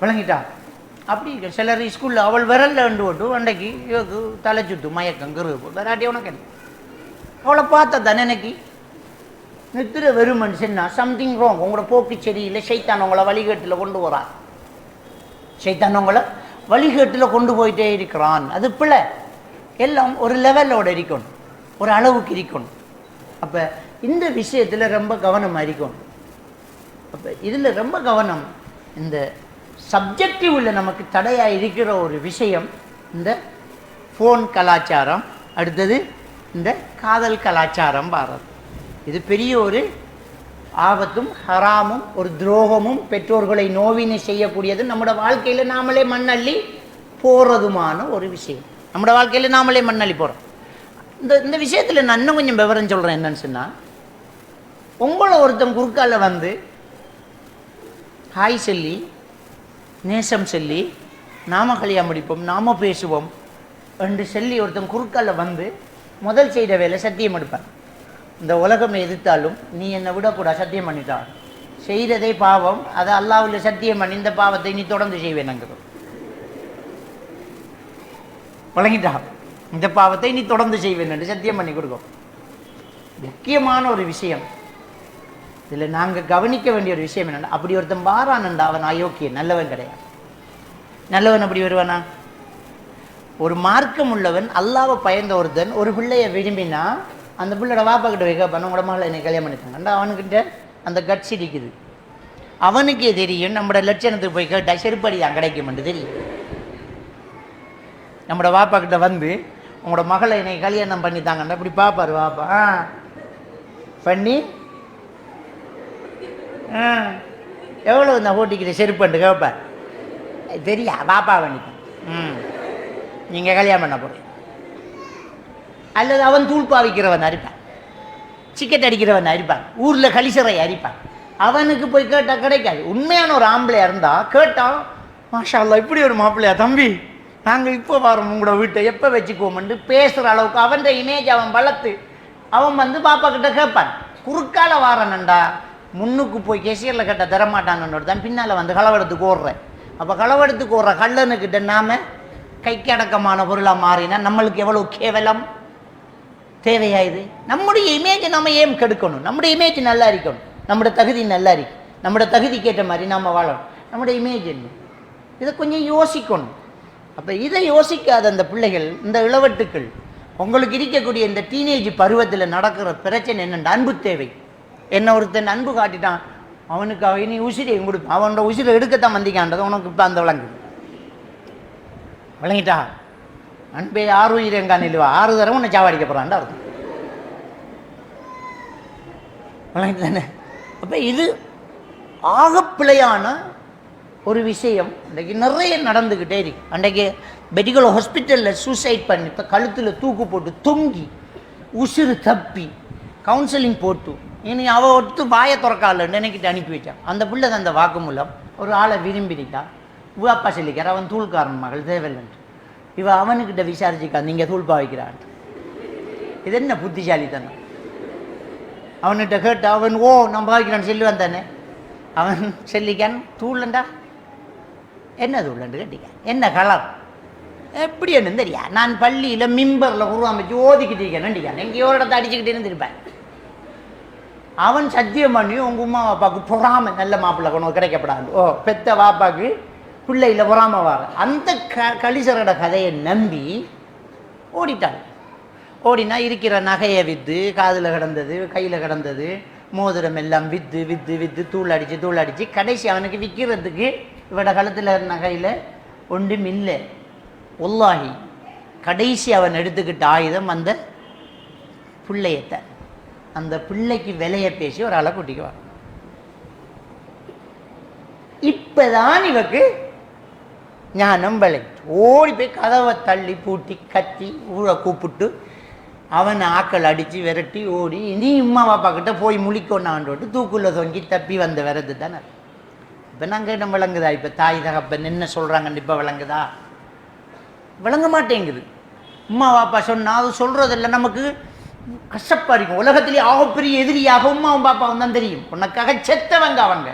விளங்கிட்டா? அப்படி சிலர் ஸ்கூலில் அவள் விரல்ல ரெண்டு ஓட்டு அன்றைக்கு இவக்கு தலை சுத்து மயக்கம் கரு விராட்டி உனக்கு என்ன அவளை பார்த்தா தானே எனக்கு நித்திர வெறும் மனுஷன்னா சம்திங் ராங். உங்களோட போக்கு சரியில்லை, சைத்தான் உங்களை வழிகேட்டில் கொண்டு வரான், சைத்தான் உங்களை வழிகேட்டில் கொண்டு போயிட்டே இருக்கிறான். அது பிள்ளை எல்லாம் ஒரு லெவலோட இருக்கணும், ஒரு அளவுக்கு இருக்கணும். அப்போ இந்த விஷயத்தில் ரொம்ப கவனமாக இருக்கணும். அப்போ இதில் ரொம்ப கவனம். இந்த சப்ஜெக்டிவில் நமக்கு தடையாக இருக்கிற ஒரு விஷயம் இந்த ஃபோன் கலாச்சாரம், அடுத்தது இந்த காதல் கலாச்சாரம் பாரது. இது பெரிய ஒரு ஆபத்தும் ஹராமும் ஒரு துரோகமும் பெற்றோர்களை நோவினை செய்யக்கூடியது. நம்மளோட வாழ்க்கையில் நாமளே மண்ணள்ளி போகிறதுமான ஒரு விஷயம். நம்மளோட வாழ்க்கையில் நாமளே மண்ணள்ளி போகிறோம். இந்த விஷயத்தில் நான் இன்னும் கொஞ்சம் விவரம் சொல்கிறேன். என்னன்னு சொன்னால், உங்களை ஒருத்தன் குறுக்கால வந்து ஹாய் சொல்லி நேசம் சொல்லி நாம கல்யாணம் முடிப்போம், நாம பேசுவோம் என்று சொல்லி ஒருத்தன் குறுக்கால வந்து முதல் செய்த வேலை சத்தியம் எடுப்பான். இந்த உலகம் எதிர்த்தாலும் நீ என்னை விடக்கூடாது, சத்தியம் பண்ணிட்டான். செய்ததே பாவம், அதை அல்லாஹ்வில் சத்தியம் பண்ணி இந்த பாவத்தை நீ தொடர்ந்து செய்வேனுங்கிறது வழங்கிட்டான். இந்த பாவத்தை நீ தொடர்ந்து செய்வேன் என்று சத்தியம் பண்ணி கொடுக்கும். முக்கியமான ஒரு விஷயம் இதில் நாங்கள் கவனிக்க வேண்டிய ஒரு விஷயம் என்னென்னா, அப்படி ஒருத்தன் பாரானண்டா அவன் அயோக்கியன், நல்லவன் கிடையாது. நல்லவன் அப்படி வருவானா? ஒரு மார்க்கம் உள்ளவன் அல்லாஹ்வை பயந்த ஒருத்தன் ஒரு பிள்ளையை விரும்பினா அந்த பிள்ளையோட வாப்பா கிட்ட வைக்க பண்ண உங்களோட மகளை என்னை கல்யாணம் பண்ணிட்டாங்கண்டா அவனுக்கிட்ட அந்த கட்சி இருக்குது. அவனுக்கே தெரியும் நம்மளோட லட்சணத்துக்கு போய் கேட்டால் செருப்படி தான் கிடைக்கும்னு தெரியும். நம்மளோட வாப்பா கிட்ட வந்து உங்களோட மகளை என்னை கல்யாணம் பண்ணித்தாங்கண்டா இப்படி பார்ப்பார் வாப்பா. பண்ணி எவ்வளோ இந்த ஓட்டிக்கிட்ட செருப்புண்டு கேட்பார். தெரியா வாப்பா பண்ணிட்டேன், நீங்கள் கல்யாணம் பண்ண போகிறீங்க. அல்லது அவன் தூள்பா விற்கிறவன் அரிப்பான், சிக்கெட் அடிக்கிறவன் அரிப்பான், ஊரில் கலிசரை அரிப்பான். அவனுக்கு போய் கேட்டால் கிடைக்காது. உண்மையான ஒரு ஆம்பளையாக இருந்தால் கேட்டால் மாஷா அல்லாஹ் இப்படி ஒரு மாப்பிள்ளையா தம்பி, நாங்கள் இப்போ வரோம் உங்களோட வீட்டை எப்போ வச்சுக்குவோம்னு பேசுகிற அளவுக்கு அவன் இமேஜ் அவன் வளர்த்து அவன் வந்து பாப்பா கிட்ட கேட்பான். குறுக்கால வாரனண்டா முன்னுக்கு போய் கேசியரில் கேட்ட தரமாட்டான்னு தான் பின்னால் வந்து களவெடுத்துக்கு ஓடுறேன். அப்போ களவெடுத்துக்கு ஓடுற கள்ளனுக்கிட்ட நாம் கைக்கு அடக்கமான பொருளாக மாறினா நம்மளுக்கு எவ்வளோ கேவலம் தேவையாயுது. நம்முடைய இமேஜை நம்ம ஏன் கெடுக்கணும்? நம்முடைய இமேஜ் நல்லா இருக்கணும், நம்முடைய தகுதி நல்லா இருக்கு, நம்முடைய தகுதிக்கேற்ற மாதிரி நாம் வாழணும். நம்முடைய இமேஜ் என்ன, இதை கொஞ்சம் யோசிக்கணும். அப்போ இதை யோசிக்காத அந்த பிள்ளைகள், இந்த இளவட்டுக்கள், உங்களுக்கு இருக்கக்கூடிய இந்த டீனேஜ் பருவத்தில் நடக்கிற பிரச்சனை என்னென்ன, அன்பு தேவை. என்ன ஒருத்தன் அன்பு காட்டிட்டான், அவனுக்கு அவன் நீ உசிரை கொடுப்பான், அவனோட உசிரை எடுக்கத்தான் வந்திக்கான்றது உனக்கு இப்போ அந்த விளங்கிட்டா. அன்பே 6 உயிரங்கா நிலுவா 6 தரம் உன்னை சாவடிக்க போகிறான்டா அர்த்தம். விளங்கிட்டானே? அப்போ இது ஆகப்பிழையான ஒரு விஷயம் இன்றைக்கு நிறைய நடந்துக்கிட்டே இருக்கு. அன்றைக்கு மெடிக்கல் ஹாஸ்பிட்டலில் சூசைட் பண்ணி இப்போ கழுத்தில் தூக்கு போட்டு தொங்கி உசுறு தப்பி கவுன்சிலிங் போட்டு இனி அவள் ஒட்டு வாயை திறக்காலன்னு நினைக்கிட்டு அனுப்பி வச்சான். அந்த பிள்ளை தான் அந்த வாக்குமூலம் ஒரு ஆளை விரும்பிடிக்கா, அப்பா சொல்லிக்கார் அவன் தூள்காரன் மகள் தேவையில்லைன்ட்டு. இவ அவனுக்கிட்ட விசாரிச்சுக்கா நீங்கள் தூள்பா வைக்கிறான். இது என்ன புத்திசாலித்தனம்? அவன்கிட்ட கேட்டு அவன் நம்ம வைக்கிறான்னு சொல்லுவான் தானே. அவன் சொல்லிக்கான் தூள்லண்டா என்ன தூள்லண்டு கேட்டிக்க, என்ன கலர் எப்படி என்ன தெரியா, நான் பள்ளியில் மிம்பரில் உருவாமிச்சு ஓதிக்கிட்டு இருக்கேன், எங்கேயோ இடத்த அடிச்சுக்கிட்டே இருந்திருப்பேன். அவன் சத்தியம் பண்ணி உங்கள் உமா வாப்பாவுக்கு பொறாம நல்ல மாப்பிள்ளை கொண்டு கிடைக்கப்படாது, பெத்த வாப்பாவுக்கு பிள்ளையில் பொறாம வார அந்த கலிசரோட கதையை நம்பி ஓடிட்டாள். ஓடினா இருக்கிற நகையை விற்று, காதில் கிடந்தது கையில் கிடந்தது மோதிரம் எல்லாம் விற்று விற்று விற்று தூள் அடித்து கடைசி அவனுக்கு விற்கிறதுக்கு இவட கழுத்தில் நகையில் ஒன்றும் இல்லை. ஒல்லாகி கடைசி அவன் எடுத்துக்கிட்ட ஆயுதம் அந்த பிள்ளையத்தை, அந்த பிள்ளைக்கு விலையை பேசி ஒரு ஆளை கூட்டிக்குவார். இப்பதான் இவக்கு ஞானம் விளை. ஓடி போய் கதவை தள்ளி பூட்டி கத்தி ஊரை கூப்பிட்டு அவனை ஆக்கள் அடித்து விரட்டி ஓடி நீ உம்மா பாப்பா கிட்ட போய் முழிக்கொண்டான்ட்டு தூக்குள்ள தொங்கி தப்பி வந்த விரது தானே. இப்போ நாங்கள் இடம் விளங்குதா? இப்போ தாய் தகப்பன் என்ன சொல்கிறாங்கன்னு இப்போ விளங்குதா? விளங்க மாட்டேங்குது. உம்மா பாப்பா சொன்னால் அது சொல்கிறதில்ல, நமக்கு கஷ்டப்பா இருக்கும். உலகத்திலேயே ஆகப்பெரிய எதிரியாக உம்மாவும் பாப்பாவும் தான் தெரியும். உனக்காக செத்தவங்க அவங்க,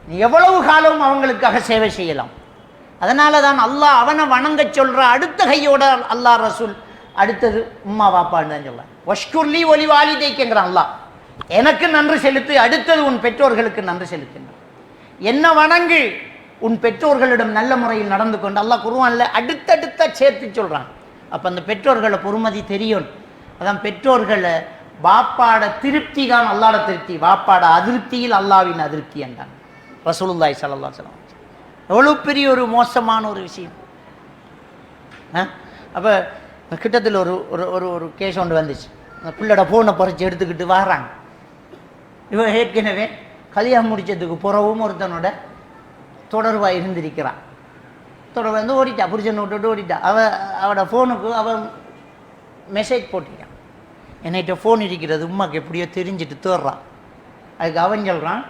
நீ எவ்வளவு காலம் அவங்களுக்காக சேவை செய்யலாம். அதனால தான் அல்லாஹ் அவனை வணங்க சொல்ற அடுத்த கையோட அல்லாஹ் ரசூல் அடுத்தது உம்மா வாப்பான்னு தான் சொல்றான். வஷ்குர்லி ஒலி வாலிதைக்குங்கிறான் அல்லாஹ், எனக்கு நன்றி செலுத்து, அடுத்தது உன் பெற்றோர்களுக்கு நன்றி செலுத்துங்க. என்ன வணங்கு, உன் பெற்றோர்களிடம் நல்ல முறையில் நடந்து கொண்டு அல்லாஹ் குர்ஆன்ல அடுத்தடுத்த சேர்த்து சொல்றான். அப்ப அந்த பெற்றோர்களை பொறுமதி தெரியும். அதான் பெற்றோர்களை பாப்பாட திருப்தி தான் அல்லாட திருப்தி, வாப்பாட அதிருப்தியில் அல்லாவின் அதிருப்தி என்றான் ரசூலுல்லாஹி ஸல்லல்லாஹு அலைஹி வஸல்லம். எவ்வளவு பெரிய ஒரு மோசமான ஒரு விஷயம். அப்போ கிட்டத்தில் ஒரு ஒரு ஒரு கேஸ் ஒன்று வந்துச்சு. அந்த பிள்ளோட ஃபோனை பறித்து எடுத்துக்கிட்டு வராங்க. இவன் ஏற்கனவே கல்யாணம் முடித்ததுக்கு பிறவும் ஒருத்தனோட தொடர்பாக இருந்திருக்கிறான். தொடர்பு வந்து ஓடிட்டா, புரிச்சனை விட்டுட்டு ஓடிட்டா. அவட ஃபோனுக்கு அவன் மெசேஜ் போட்டிருக்கான், என்கிட்ட ஃபோன் இருக்கிறது உமாக்கு எப்படியோ தெரிஞ்சுட்டு தேடுறான். அதுக்கு அவன் சொல்கிறான்,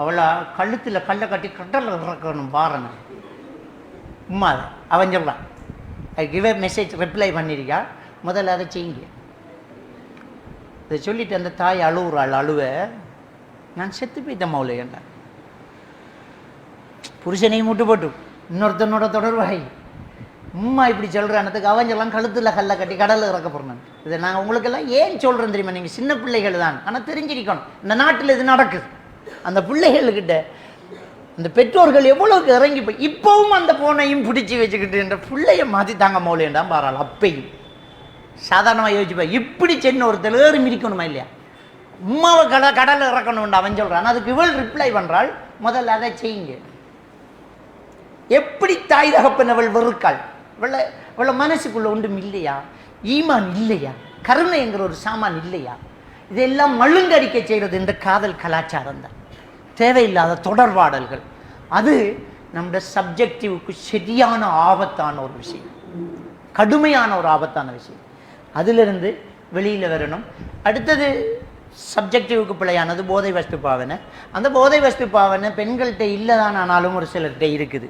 அவளை கழுத்தில் கல்லை கட்டி கடலில் இறக்கணும் பாருங்க உமா. அவன் சொல்கிறான், அதுக்கு இவன் மெசேஜ் ரிப்ளை பண்ணியிருக்கா, முதல்ல அதை செய்யுங்க. இதை சொல்லிட்டு அந்த தாய் அழுவுறாள். அழுவ நான் செத்து போயிட்டேன் மௌலை என்றான். புருஷனையும் முட்டு போட்டு இன்னொருத்தனோட தொடர்பாகி உம்மா இப்படி சொல்கிறானதுக்கு அவன் சொல்லலாம் கழுத்தில் கல்லை கட்டி கடலில் இறக்க போகிறேன். இதை நான் உங்களுக்கெல்லாம் ஏன் சொல்கிறேன் தெரியுமா? நீங்கள் சின்ன பிள்ளைகள் தான், ஆனால் தெரிஞ்சிருக்கணும் இந்த நாட்டில் இது நடக்குது. அந்த பிள்ளைகள்கிட்ட அந்த பெற்றோர்கள் எவ்வளோக்கு இறங்கி போய் இப்போவும் அந்த போனையும் பிடிச்சி வச்சுக்கிட்டு என்ற பிள்ளைய மாற்றி தாங்க மௌலியண்டாம் பாராள். அப்பையும் சாதாரணமாக யோசிப்பா, இப்படி சென்ன ஒருத்தர் ஏறி மிதிக்கணுமா இல்லையா? உம்மாவை கடலில் இறக்கணும்னு அவன் சொல்கிறான். அதுக்கு இவள் ரிப்ளை பண்ணுறாள், முதல்ல அதை செய்யுங்க. எப்படி தாய் தகப்பனவள் வெறுக்காள். இவள மனசுக்குள்ள ஒன்றும் இல்லையா? ஈமான் இல்லையா? கருணைங்கிற ஒரு சாமான் இல்லையா? இதெல்லாம் மழுங்கடிக்க செய்கிறது இந்த காதல் கலாச்சாரம் தான். தேவையில்லாத தொடர்பாடல்கள், அது நம்முடைய சப்ஜெக்டிவுக்கு சரியான ஆபத்தான ஒரு விஷயம், கடுமையான ஒரு ஆபத்தான விஷயம். அதிலிருந்து வெளியில் வரணும். அடுத்தது சப்ஜெக்டிவுக்கு பிழையானது போதை வஸ்து பாவனை. அந்த போதை வஸ்து பாவனை பெண்கள்கிட்ட இல்லை தான், ஆனாலும் ஒரு சிலர்கிட்ட இருக்குது.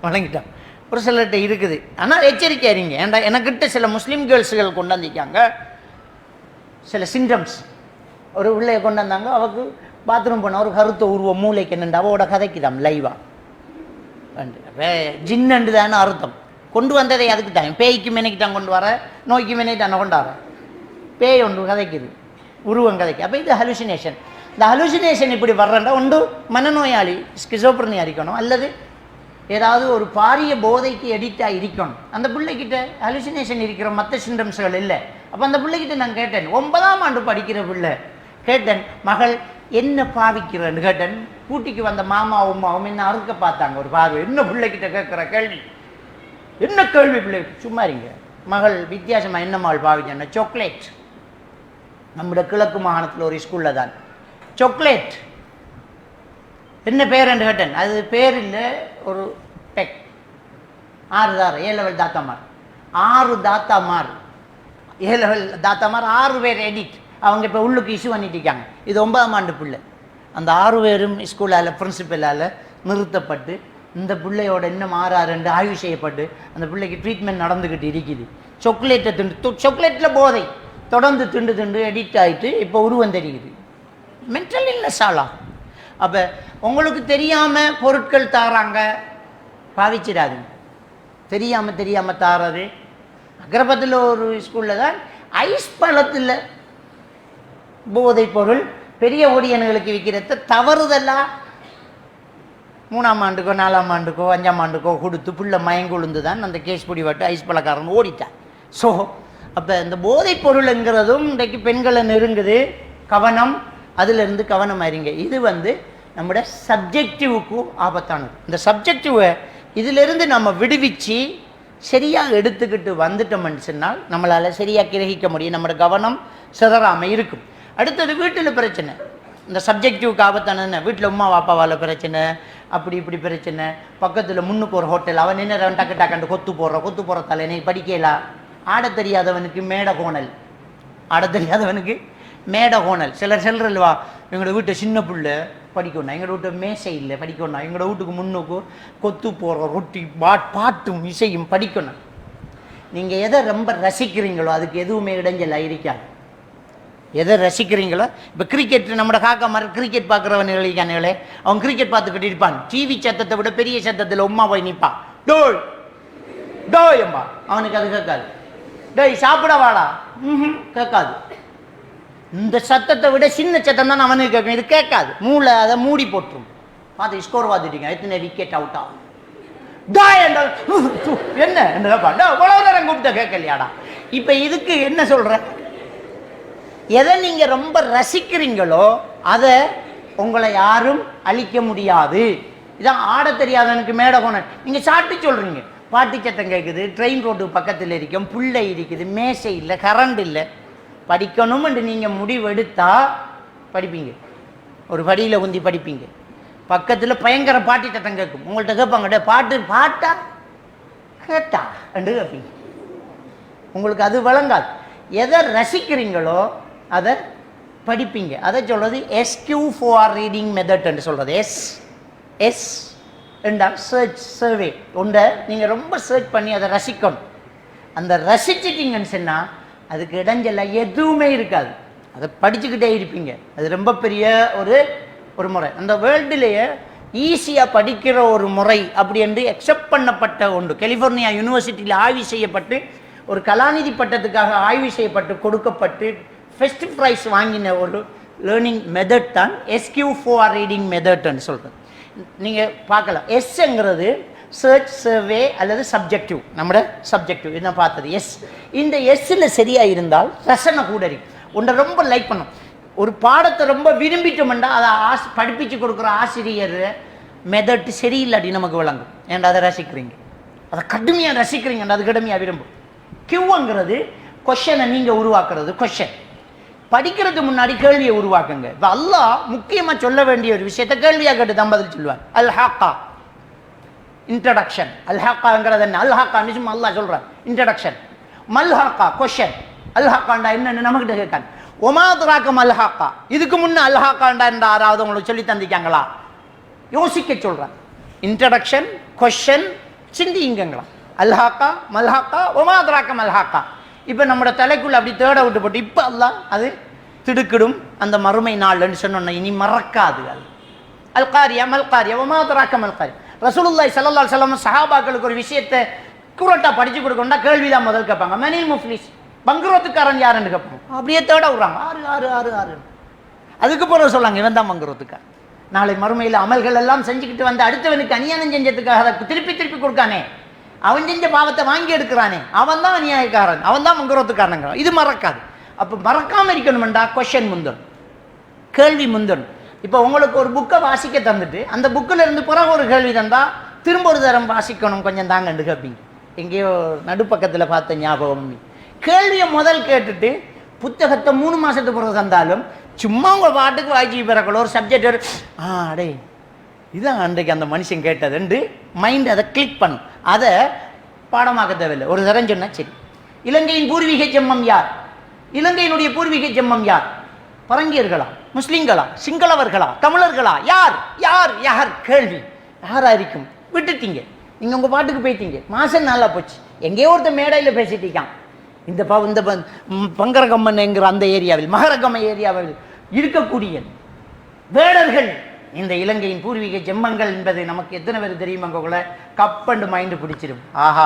வழங்கிட்டான், ஒரு சிலர்கிட்ட இருக்குது. ஆனால் எச்சரிக்கை அறிங்க. ஏன்டா எனக்கிட்ட சில முஸ்லீம் கேர்ள்ஸுகள் கொண்டாந்திருக்காங்க சில சிம்டம்ஸ். ஒரு பிள்ளைய கொண்டு வந்தாங்க, அவருக்கு பாத்ரூம் போன ஒரு கருத்த உருவம் மூளைக்கு என்னண்டு அவளோட கதைக்குதான் லைவா ஜின்னண்டு தானே அர்த்தம். கொண்டு வந்ததை அதுக்கு தான், பேய்க்கு மெனைக்கிட்டான் கொண்டு வர, நோய்க்கு மெனைக்கிட்டான கொண்டாட. பேய் ஒன்று கதைக்குது, உருவம் கதைக்கு. அப்போ இது ஹலுசினேஷன். இந்த ஹலுசினேஷன் இப்படி வர்றண்டா ஒன்று மனநோயாளி ஸ்கிசோப்ரனியா இருக்கணும், அல்லது ஏதாவது ஒரு பாரிய போதைக்கு எடிக்டாக இருக்கணும். அந்த பிள்ளைகிட்ட ஹலுசினேஷன் இருக்கிற மற்ற சிம்டம்ஸ்கள் இல்லை. அப்போ அந்த பிள்ளைகிட்ட நான் கேட்டேன், 9ஆம் ஆண்டு படிக்கிற பிள்ளை கேட்டேன், மகள் என்ன பாவிக்கிறேன்னு கேட்டேன். கூட்டிக்கு வந்த மாமாவும் அம்மாவும் என்ன அறுக்க பார்த்தாங்க ஒரு பார்வை. என்ன பிள்ளைகிட்ட கேட்குற கேள்வி, என்ன கேள்வி பிள்ளை? சும்மா இருங்க. மகள் வித்தியாசமாக என்ன மகள் பாவிச்சேன்னா சாக்லேட். நம்முடைய கிழக்கு மாகாணத்தில் ஒரு ஸ்கூலில் தான் சாக்லேட். என்ன பேர் என்று கேட்டேன். அது பேர் இல்லை, ஒரு டெக் 6 தார A லெவல் தாத்தாமார், 6 தாத்தாமார் A லெவல் தாத்தாமார், 6 பேர் எடிட். அவங்க இப்போ உள்ளுக்கு இஷ்யூ பண்ணிட்டு இருக்காங்க. இது 9ஆம் ஆண்டு பிள்ளை. அந்த 6 பேரும் ஸ்கூலால் பிரின்சிபலால் நிறுத்தப்பட்டு இந்த பிள்ளையோட இன்னும் 6 ஆய்வு செய்யப்பட்டு அந்த பிள்ளைக்கு ட்ரீட்மெண்ட் நடந்துக்கிட்டு இருக்குது. சாக்லேட்டை திண்டு, சாக்லேட்டில் போதை தொடர்ந்து திண்டு திண்டு எடிட் ஆகிட்டு இப்போ உருவம் தெரியுது. மென்டல் இல்னஸ் ஆளாகும். அப்போ உங்களுக்கு தெரியாமல் பொருட்கள் தாராங்க, பாவிச்சிடாதுங்க. தெரியாமல் தாராது. அக்ரபத்தில் ஒரு ஸ்கூலில் தான் ஐஸ் பழத்தில் போதை பொருள் பெரிய ஓடியன்களுக்கு விற்கிறத தவறுதெல்லாம் 3ஆம் ஆண்டுக்கோ 4ஆம் ஆண்டுக்கோ 5ஆம் ஆண்டுக்கோ கொடுத்து புள்ள மயங்குழுந்து தான் அந்த கேஸ் பிடிபட்டு ஐஸ் பழக்காரன் ஓடிட்டான். ஸோ அப்போ இந்த போதைப் பொருளுங்கிறதும் இன்றைக்கு பெண்களை நெருங்குது. கவனம், அதிலிருந்து கவனம் அறிங்க. இது நம்முடைய சப்ஜெக்டிவுக்கு ஆபத்தானது. இந்த சப்ஜெக்டிவை இதிலிருந்து நம்ம விடுவிச்சு சரியாக எடுத்துக்கிட்டு வந்துட்டோம்னு சொன்னால் நம்மளால் சரியாக கிரகிக்க முடியும், நம்மளோட கவனம் சிதறாமல் இருக்கும். அடுத்தது வீட்டில் பிரச்சனை. இந்த சப்ஜெக்டிவுக்கு ஆபத்தானதுன்னு வீட்டில் உமா வாப்பாவால் பிரச்சனை, அப்படி இப்படி பிரச்சனை. பக்கத்தில் முன்னுக்கு ஒரு ஹோட்டல், அவன் என்ன டக்கு டக்குண்டு கொத்து போடுற தலை படிக்கலாம். ஆட தெரியாதவனுக்கு மேடை கோணல், ஆட தெரியாதவனுக்கு மேடை கோணல். சிலர் செல்றல்வா, எங்களோட வீட்டை சின்ன பிள்ளை படிக்கணும், எங்களோட வீட்டை மேசை இல்லை படிக்கணும், எங்களோட வீட்டுக்கு முன்னுக்கு கொத்து போடுற ரொட்டி பாட்டும் இசையும் படிக்கணும். நீங்கள் எதை ரொம்ப ரசிக்கிறீங்களோ அதுக்கு எதுவுமே இடைஞ்சலாக இருக்காது. எதை ரசிக்கிறீங்களோ. இப்போ கிரிக்கெட் நம்ம காக்கா மாதிரி கிரிக்கெட் பார்க்குறவனுகளே அவன் கிரிக்கெட் பார்த்துக்கிட்டு இருப்பான். டிவி சத்தத்தை விட பெரிய சத்தத்தில் உமா போய் நிற்பான். டோய் டோய் அம்மா, அவனுக்கு அது கேட்காது. டோய் சாப்பிட வாடா, கேட்காது. இந்த சத்தத்தை விட சின்ன சத்தம் தான் அவனுக்கு கேட்கும், இது கேட்காது. மூளை அதை மூடி போட்டுரும். பார்த்து ஸ்கோர் பார்த்துட்டீங்க, எத்தனை விக்கெட் அவுட் ஆகும். என்ன இவ்வளவு நேரம் கூப்பிட்ட கேட்கலையாடா. இப்ப இதுக்கு என்ன சொல்ற, எதை நீங்க ரொம்ப ரசிக்கிறீங்களோ அதை உங்களை யாரும் அழிக்க முடியாது. இதான் ஆட தெரியாதவனுக்கு மேடை போன. நீங்க சாட்டி சொல்றீங்க, பாட்டி சத்தம் கேட்குது, ட்ரெயின் ரோட்டு பக்கத்தில் இருக்கும், புள்ளை இருக்குது, மேசை இல்லை, கரண்ட் இல்லை, படிக்கணும்னு நீங்க முடிவெடுத்தா படிப்பீங்க. ஒரு படியில் உந்தி படிப்பீங்க. பக்கத்தில் பயங்கர பாட்டி சத்தம் கேட்கும், உங்கள்கிட்ட கேட்பாங்க பாட்டு பாட்டா கேட்டா என்று கேட்பீங்க. உங்களுக்கு அது வழங்காது. எதை ரசிக்கிறீங்களோ அதை படிப்பீங்க. அதை சொல்றது SQ4R ரீடிங் மெத்தட் என்று சொல்றது. எஸ் என்றால் சர்ச், சர்வே. ஒன்றை நீங்கள் ரொம்ப சர்ச் பண்ணி அதை ரசிக்கணும். அந்த ரசிச்சிட்டிங்கன்னு சொன்னால் அதுக்கு இடைஞ்சல எதுவுமே இருக்காது. அதை படிச்சுக்கிட்டே இருப்பீங்க. அது ரொம்ப பெரிய ஒரு முறை. அந்த வேர்ல்டுலேயே ஈஸியாக படிக்கிற ஒரு முறை அப்படி என்று எக்ஸெப்ட் பண்ணப்பட்ட ஒன்று. கலிஃபோர்னியா யூனிவர்சிட்டியில் ஆய்வு செய்யப்பட்டு ஒரு கலாநிதி பட்டத்துக்காக ஆய்வு செய்யப்பட்டு கொடுக்கப்பட்டு ஃபர்ஸ்ட் ப்ரைஸ் வாங்கின ஒரு லேர்னிங் மெத்தட் தான் SQ4R ரீடிங் மெத்தட்னு சொல்கிறது. நீங்கள் பார்க்கலாம். எஸ்ங்கிறது சர்ச், சர்வே அல்லது சப்ஜெக்டிவ். நம்மளோட சப்ஜெக்டிவ் என்ன பார்த்தது எஸ். இந்த எஸ்ஸில் சரியாக இருந்தால் ரசனை கூட இருக்கு. ஒன்றை ரொம்ப லைக் பண்ணும். ஒரு பாடத்தை ரொம்ப விரும்பிட்டோம்னா அதை படிப்பிச்சு கொடுக்குற ஆசிரியர் மெத்தட் சரியில்லாட்டி நமக்கு விளங்கும். ஏன்டா அதை ரசிக்கிறீங்க, அதை கடுமையாக ரசிக்கிறீங்க, அது கடுமையாக விரும்பும். கியூங்கிறது கொஷனை நீங்கள் உருவாக்குறது. கொஷன் படிக்கிறதுக்கு முன்னாடி கேள்வியை உருவாக்குங்க. இப்போ அல்லாஹ் முக்கியமாக சொல்ல வேண்டிய ஒரு விஷயத்தை கேள்வியாக கேட்டு தான் பதில் சொல்லுவார். அல் ஹாக்கா இன்ட்ரடக்ஷன். அல் ஹாக்காங்கிறது என்ன? அல் ஹாக்கா நிஜம் அல்லாஹ் சொல்கிறார் இன்ட்ரடக்ஷன். மல் ஹாக்கா கொஷன். அல் ஹாக்காண்டா என்னன்னு நமக்கிட்ட கேட்கான். ஒமாதுராக்கம் அல் ஹாக்கா, இதுக்கு முன்னே அல் ஹாக்காண்டா என்ற யாராவது உங்களுக்கு சொல்லி தந்திக்காங்களா? யோசிக்க சொல்கிறார். இன்ட்ரடக்ஷன், கொஷன், சிந்திங்கங்களா. அல் ஹாக்கா, மல்ஹாக்கா, ஒமாதுராக்கம் அல் ஹாக்கா. இப்போ நம்மளோட தலைக்குள்ள அப்படி தேட விட்டு போட்டு இப்போ அல்லாஹ் அது திடுக்கிடும் அந்த மறுமை நாள்னு சொன்னோன்னா இனி மறக்காது. அது அல் காரியா மல் காரியா ஒமாதுராக்கம் அல் காரியா. ரசூலுல்லாஹி ஸல்லல்லாஹு அலைஹி வஸல்லம் சஹாபாக்களுக்கு ஒரு விஷயத்தை குரட்டா படிச்சு கொடுக்கணும்னா கேள்விதான் முதல் கேட்பாங்க. மனில் முஃப்லிஸ், பங்குரோத்துக்காரன் யாருன்னு கேட்பாங்க. அப்படியே தேட விடுறாங்க. 6 அதுக்கு பிறகு சொல்லாங்க இவன் தான் பங்குரோத்துக்காரன். நாளை மறுமையில் அமல்கள் எல்லாம் செஞ்சுக்கிட்டு வந்து அடுத்தவனுக்கு அநியாயம் செஞ்சதுக்காக அதை திருப்பி திருப்பி கொடுக்கானே, அவன் செஞ்ச பாவத்தை வாங்கி எடுக்கிறானே, அவன் தான் அநியாயக்காரன், அவன் தான் மங்குரோத்துக்காரங்க. இது மறக்காது. அப்போ மறக்காம இருக்கணும்டா கொஷன் முந்தணும், கேள்வி முந்தணும். இப்போ உங்களுக்கு ஒரு புக்கை வாசிக்க தந்துட்டு அந்த புக்கில் இருந்து பிறகு ஒரு கேள்வி தந்தா திரும்ப ஒரு தரம் வாசிக்கணும், கொஞ்சம் தாங்கண்டு கேட்பீங்க. எங்கேயோ நடுப்பக்கத்தில் பார்த்த ஞாபகம். கேள்வியை முதல் கேட்டுட்டு புத்தகத்தை 3 மாதத்துக்கு பிறகு தந்தாலும் சும்மா உங்கள் பாட்டுக்கு வாய்ச்சி பிறக்கல ஒரு சப்ஜெக்ட் அடே இதுதான் அன்றைக்கு அந்த மனுஷன் கேட்டதுண்டு மைண்ட் அதை கிளிக் பண்ணும். அதை பாடமாக்க தேவையில்லை. ஒரு தரம் சொன்னால் சரி. இலங்கையின் பூர்வீக ஜெம்மம் யார்? இலங்கையினுடைய பூர்வீக ஜெம்மம் யார்? பரங்கியர்களா, முஸ்லிம்களா, சிங்களவர்களா, தமிழர்களா? யார் யார் யார் கேள்வி யாரா இருக்கும்? விட்டுட்டீங்க, நீங்கள் உங்கள் பாட்டுக்கு போயிட்டீங்க. மாதம் நல்லா போச்சு. எங்கேயோ ஒருத்தர் மேடையில் பேசிட்டிருக்கான். இந்த பங்கரகம்மன்ங்கிற அந்த ஏரியாவில், மகரகம்ம ஏரியாவில் இருக்கக்கூடிய வேடர்கள் இந்த இலங்கையின் பூர்வீக ஜெம்மங்கள் என்பது நமக்கு எத்தனை பேர் தெரியுமாங்கக்குள்ள கப்பண்டு மைண்டு பிடிச்சிடும். ஆஹா,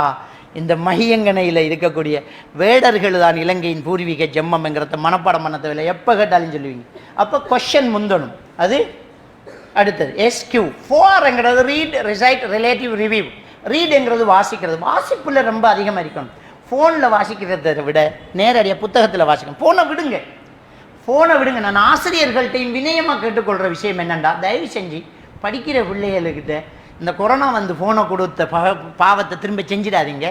இந்த மகியங்கனையில் இருக்கக்கூடிய வேடர்கள் தான் இலங்கையின் பூர்வீக ஜெம்மம்ங்கிறத மனப்பாடம் பண்ண தேவையில்லை, எப்போ கேட்டாலும் சொல்லுவீங்க. அப்போ கொஷன் முந்தணும். அது அடுத்தது SQ4ங்கிறது ரீட், ரிசைட், ரிலேட்டிவ், ரிவ்யூ. ரீடுங்கிறது வாசிக்கிறது. வாசிப்பில் ரொம்ப அதிகமாக இருக்கணும். ஃபோனில் வாசிக்கிறத விட நேரடியாக புத்தகத்தில் வாசிக்கணும். ஃபோனை விடுங்க. நான் ஆசிரியர்கள்ட்டையும் வினயமாக கேட்டுக்கொள்கிற விஷயம் என்னென்னா, தயவு செஞ்சு படிக்கிற பிள்ளைகளுக்கிட்ட இந்த கொரோனா வந்து ஃபோனை கொடுத்த பாவத்தை திரும்ப செஞ்சிடாதீங்க.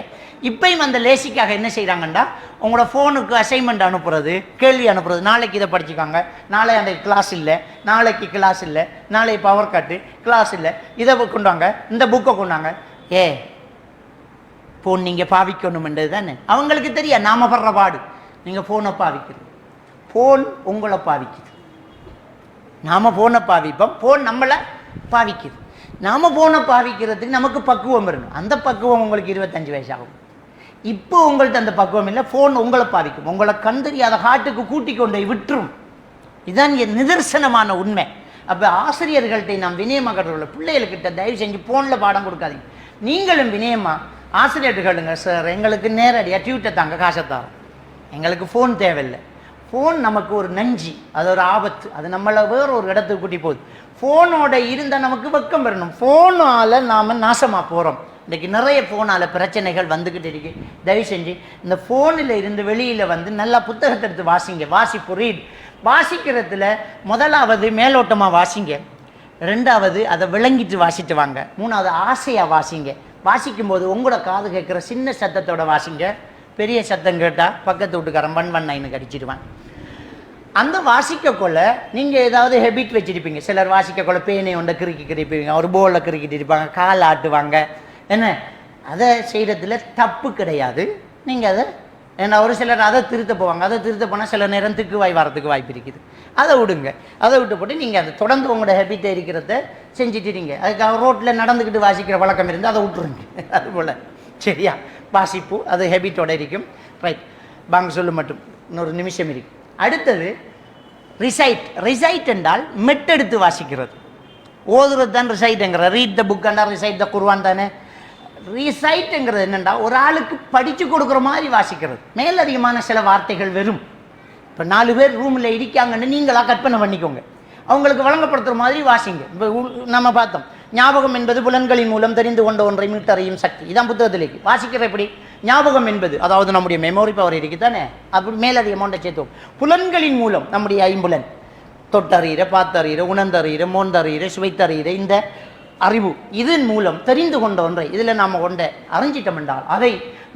இப்பயும் அந்த லேசிக்காக என்ன செய்கிறாங்கண்டா, உங்களோட ஃபோனுக்கு அசைன்மெண்ட் அனுப்புறது, கேள்வி அனுப்புறது. நாளைக்கு இதை படிச்சுக்காங்க, நாளை அந்த கிளாஸ் இல்லை, நாளைக்கு கிளாஸ் இல்லை, நாளை பவர் கட்டு, கிளாஸ் இல்லை, இதை கொண்டாங்க, இந்த புக்கை கொண்டாங்க. ஃபோன் நீங்கள் பாவிக்கணுமென்றது தானே அவங்களுக்கு தெரியா. நாம படுற பாடு. நீங்கள் ஃபோனை பாவிக்கிறது, ஃபோன் உங்களை பாவிக்குது. நாம் ஃபோனை பாவிப்போம், ஃபோன் நம்மளை பாவிக்குது. நாம் ஃபோனை பாவிக்கிறதுக்கு நமக்கு பக்குவம் இருக்கணும். அந்த பக்குவம் உங்களுக்கு 25 வயசாகும். இப்போ உங்கள்ட்ட அந்த பக்குவம் இல்லை. ஃபோன் உங்களை பாதிக்கும், உங்களை கண்டறியாத ஹார்ட்டுக்கு கூட்டிக் கொண்டே விட்டுரும். இதுதான் என் நிதர்சனமான உண்மை. அப்போ ஆசிரியர்கள்ட்ட நாம் வினயமாக கற்றுள்ள பிள்ளைகள்கிட்ட தயவு செஞ்சு ஃபோனில் பாடம் கொடுக்காதீங்க. நீங்களும் வினயமாக ஆசிரியர்களுங்க, சார் எங்களுக்கு நேரடியாக டியூட்டை தாங்க, காசை தரோம், எங்களுக்கு ஃபோன் தேவையில்லை. ஃபோன் நமக்கு ஒரு நஞ்சு, அது ஒரு ஆபத்து, அது நம்மளை வேறு ஒரு இடத்துக்கு கூட்டி போகுது. ஃபோனோட இருந்தால் நமக்கு வெக்கம் வரணும். ஃபோனால் நாம் நாசமாக போகிறோம். இன்றைக்கி நிறைய ஃபோனால் பிரச்சனைகள் வந்துக்கிட்டு இருக்கு. தயவு செஞ்சு இந்த ஃபோனில் இருந்து வெளியில் வந்து நல்லா புத்தகத்தை எடுத்து வாசிங்க. வாசிப்பு, ரீட். வாசிக்கிறதுல முதலாவது மேலோட்டமாக வாசிங்க, ரெண்டாவது அதை விளங்கிட்டு வாசிட்டு வாங்க, மூணாவது ஆசையாக வாசிங்க. வாசிக்கும்போது உங்களோட காது கேட்குற சின்ன சத்தத்தோட வாசிங்க. பெரிய சத்தம் கேட்டால் பக்கத்து வீட்டுக்காரன் 119 கடிச்சிடுவான். அந்த வாசிக்கக்குள்ள நீங்கள் ஏதாவது ஹெபிட் வச்சுருப்பீங்க. சிலர் வாசிக்கக்குள்ள பேனை ஒன்றை கிறுக்கிருப்பீங்க, ஒரு போலில் கிறுக்கிட்டு இருப்பாங்க, கால் ஆட்டுவாங்க. என்ன, அதை செய்கிறதுல தப்பு கிடையாது. நீங்கள் அதை, ஏன்னா ஒரு சிலர் அதை திருத்த போவாங்க. அதை திருத்த போனால் சில நேரம் திக்குவாய் வரத்துக்கு வாய்ப்பு இருக்குது. அதை விடுங்க. அதை விட்டு போட்டு நீங்கள் அதை தொடர்ந்து உங்களோட ஹெபிட்டை இருக்கிறத செஞ்சுட்டுறீங்க. அதுக்காக ரோட்டில் நடந்துக்கிட்டு வாசிக்கிற வழக்கம் இருந்து அதை விட்டுருங்க. அதுபோல் சரியா, வாசிப்பு அது ஹெபிட்டோட இருக்கும். ரைட், பாங்க சொல்லு மட்டும் இன்னொரு நிமிஷம் இருக்கு. அடுத்தது ரிசைட். ரிசைட் என்றால் மெட்டெடுத்து வாசிக்கிறது. ஓதுறது தான் ரிசைட்டுங்கிற. ரீட் த புக் அண்டா ரிசைட் த குர்ஆன் தானே. ரிசைட்டுங்கிறது என்னென்னா ஒரு ஆளுக்கு படித்து கொடுக்குற மாதிரி வாசிக்கிறது. மேலதிகமான சில வார்த்தைகள் வெறும். இப்போ 4 பேர் ரூமில் இருக்காங்கன்னு நீங்களாக கற்பனை பண்ணிக்கோங்க, அவங்களுக்கு வழங்கப்படுத்துகிற மாதிரி வாசிங்க. இப்போ நம்ம பார்த்தோம், ஞாபகம் என்பது புலன்களின் மூலம் தெரிந்து கொண்ட ஒன்றை மீட்டறியும் சக்தி. இதான் புத்தகத்திலேக்கு வாசிக்கிற. எப்படி ஞாபகம் என்பது, அதாவது நம்முடைய மெமரி பவர் இருக்கு தானே, அப்படி மேலதிகமான சேர்த்தோம். புலன்களின் மூலம் நம்முடைய ஐம்புலன், தொட்டறிகிற, பார்த்தறிகிற, உணர்ந்தறிகிற, மோந்தறிகிற, சுவைத்தறிகிற இந்த அறிவு, இதன் மூலம் தெரிந்து கொண்ட ஒன்றை இதில் நாம் கொண்ட அறிஞ்சிட்டோம் என்றால் அதை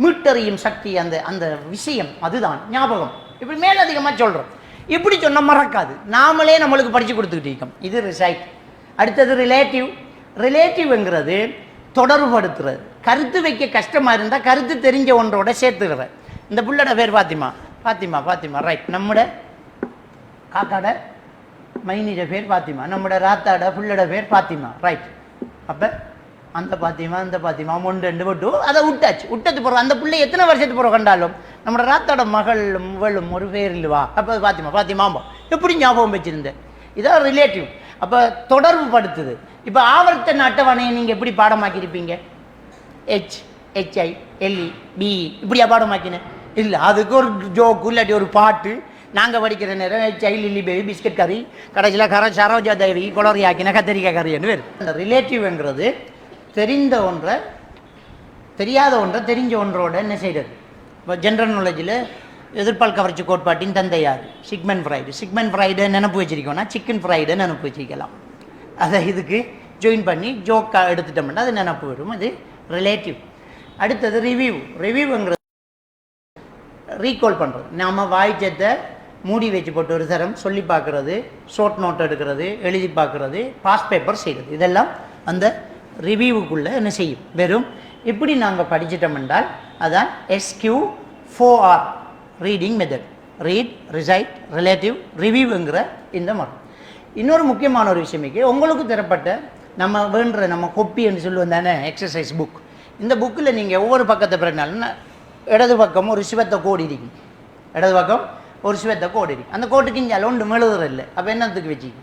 மீட்டறியும் சக்தி, அந்த அந்த விஷயம், அதுதான் ஞாபகம். இப்படி மேலதிகமாக சொல்கிறோம். இப்படி சொன்னால் மறக்காது, நாமளே நம்மளுக்கு படித்து கொடுத்துக்கிட்டு இருக்கோம். இது ரிசைட். அடுத்தது ரிலேட்டிவ். ரிலேட்டிவ்ங்கிறது தொடர்புபடுத்துறது. கருத்து வைக்க கஷ்டமாக இருந்தால் கருத்து தெரிஞ்ச ஒன்றோட சேர்த்துக்கிற. இந்த புள்ளோட பேர் பாத்திமா. பாத்திமா பாத்திமா ரைட். நம்மட காக்காட மைனிட பேர் பாத்திமா, நம்மட ராத்தாட புள்ளோட பேர் பாத்திமா ரைட். அப்போ அந்த பாத்திமா இந்த பாத்திமா 1 2 விட்டு அதை விட்டாச்சு. விட்டது போகிறோம். அந்த பிள்ளை எத்தனை வருஷத்துக்கு போகிற கண்டாலும் நம்மளோட ராத்தாட மகளும் இவளும் ஒரு பேர் இல்லைவா, அப்போ பாத்திமா பாத்திமாம்பா எப்படி ஞாபகம் வச்சுருந்தேன். இதான் ரிலேட்டிவ். அப்போ தொடர்பு படுத்துது. இப்போ ஆவர்த்தன அட்டவணையை நீங்கள் எப்படி பாடமாக்கியிருப்பீங்க? HHILE இப்படியா பாடமாக்கினேன்? இல்லை, அதுக்கு ஒரு ஜோக்கு இல்லாட்டி ஒரு பாட்டு. நாங்கள் படிக்கிற நேரம் HILE பேபி பிஸ்கட் கறி, கடைசியில் சரோஜா தேவி குளறி ஆக்கின கத்திரிக்காய் கறின்னு வேறு. அந்த ரிலேட்டிவ்ங்கிறது தெரிந்த ஒன்றை தெரியாத ஒன்றை தெரிஞ்ச ஒன்றோட என்ன செய்கிறது. இப்போ ஜென்ரல் நாலேஜில் எதிர்பால் கவர்ச்சி கோட்பாட்டின் தந்தையார் சிக்மன் ஃப்ரைடு. சிக்மன் ஃப்ரைடை நினப்பு வச்சிருக்கோன்னா சிக்கன் ஃப்ரைடை நினப்பு வச்சிருக்கலாம். அதை இதுக்கு ஜாயின் பண்ணி ஜோக்காக எடுத்துட்டோம்னா அது நினப்பு வரும். அது ரிலேட்டிவ். அடுத்தது ரிவ்யூ. ரிவ்யூங்கிறது ரீகால் பண்ணுறது. நாம் வாய்ச்சத்தை மூடி வச்சு போட்டு ஒரு தரம் சொல்லி பார்க்குறது, ஷார்ட் நோட் எடுக்கிறது, எழுதி பார்க்குறது, பாஸ் பேப்பர் செய்கிறது, இதெல்லாம் அந்த ரிவ்யூவுக்குள்ளே என்ன செய்யும் வெறும். இப்படி நாங்கள் படிச்சிட்டோம் என்றால் அதான் SQ4R reading method. Read, recite, relative, ரிவ்யூங்கிற இந்த முறை. இன்னொரு முக்கியமான ஒரு விஷயமிக்கு உங்களுக்கு தரப்பட்ட நம்ம வேண்டுற நம்ம கொப்பி என்று சொல்லுவோம் தானே, எக்ஸசைஸ் புக். இந்த புக்கில் நீங்கள் ஒவ்வொரு பக்கத்தை பிறனாலும் இடது பக்கம் ஒரு சிவத்தை கோடி இருக்கு, இடது பக்கம் ஒரு சிவத்தை கோடி இருக்கு. அந்த கோட்டுக்கு இங்கே ஒன்று மெழுதுற இல்லை. அப்போ என்னத்துக்கு வச்சுக்கு?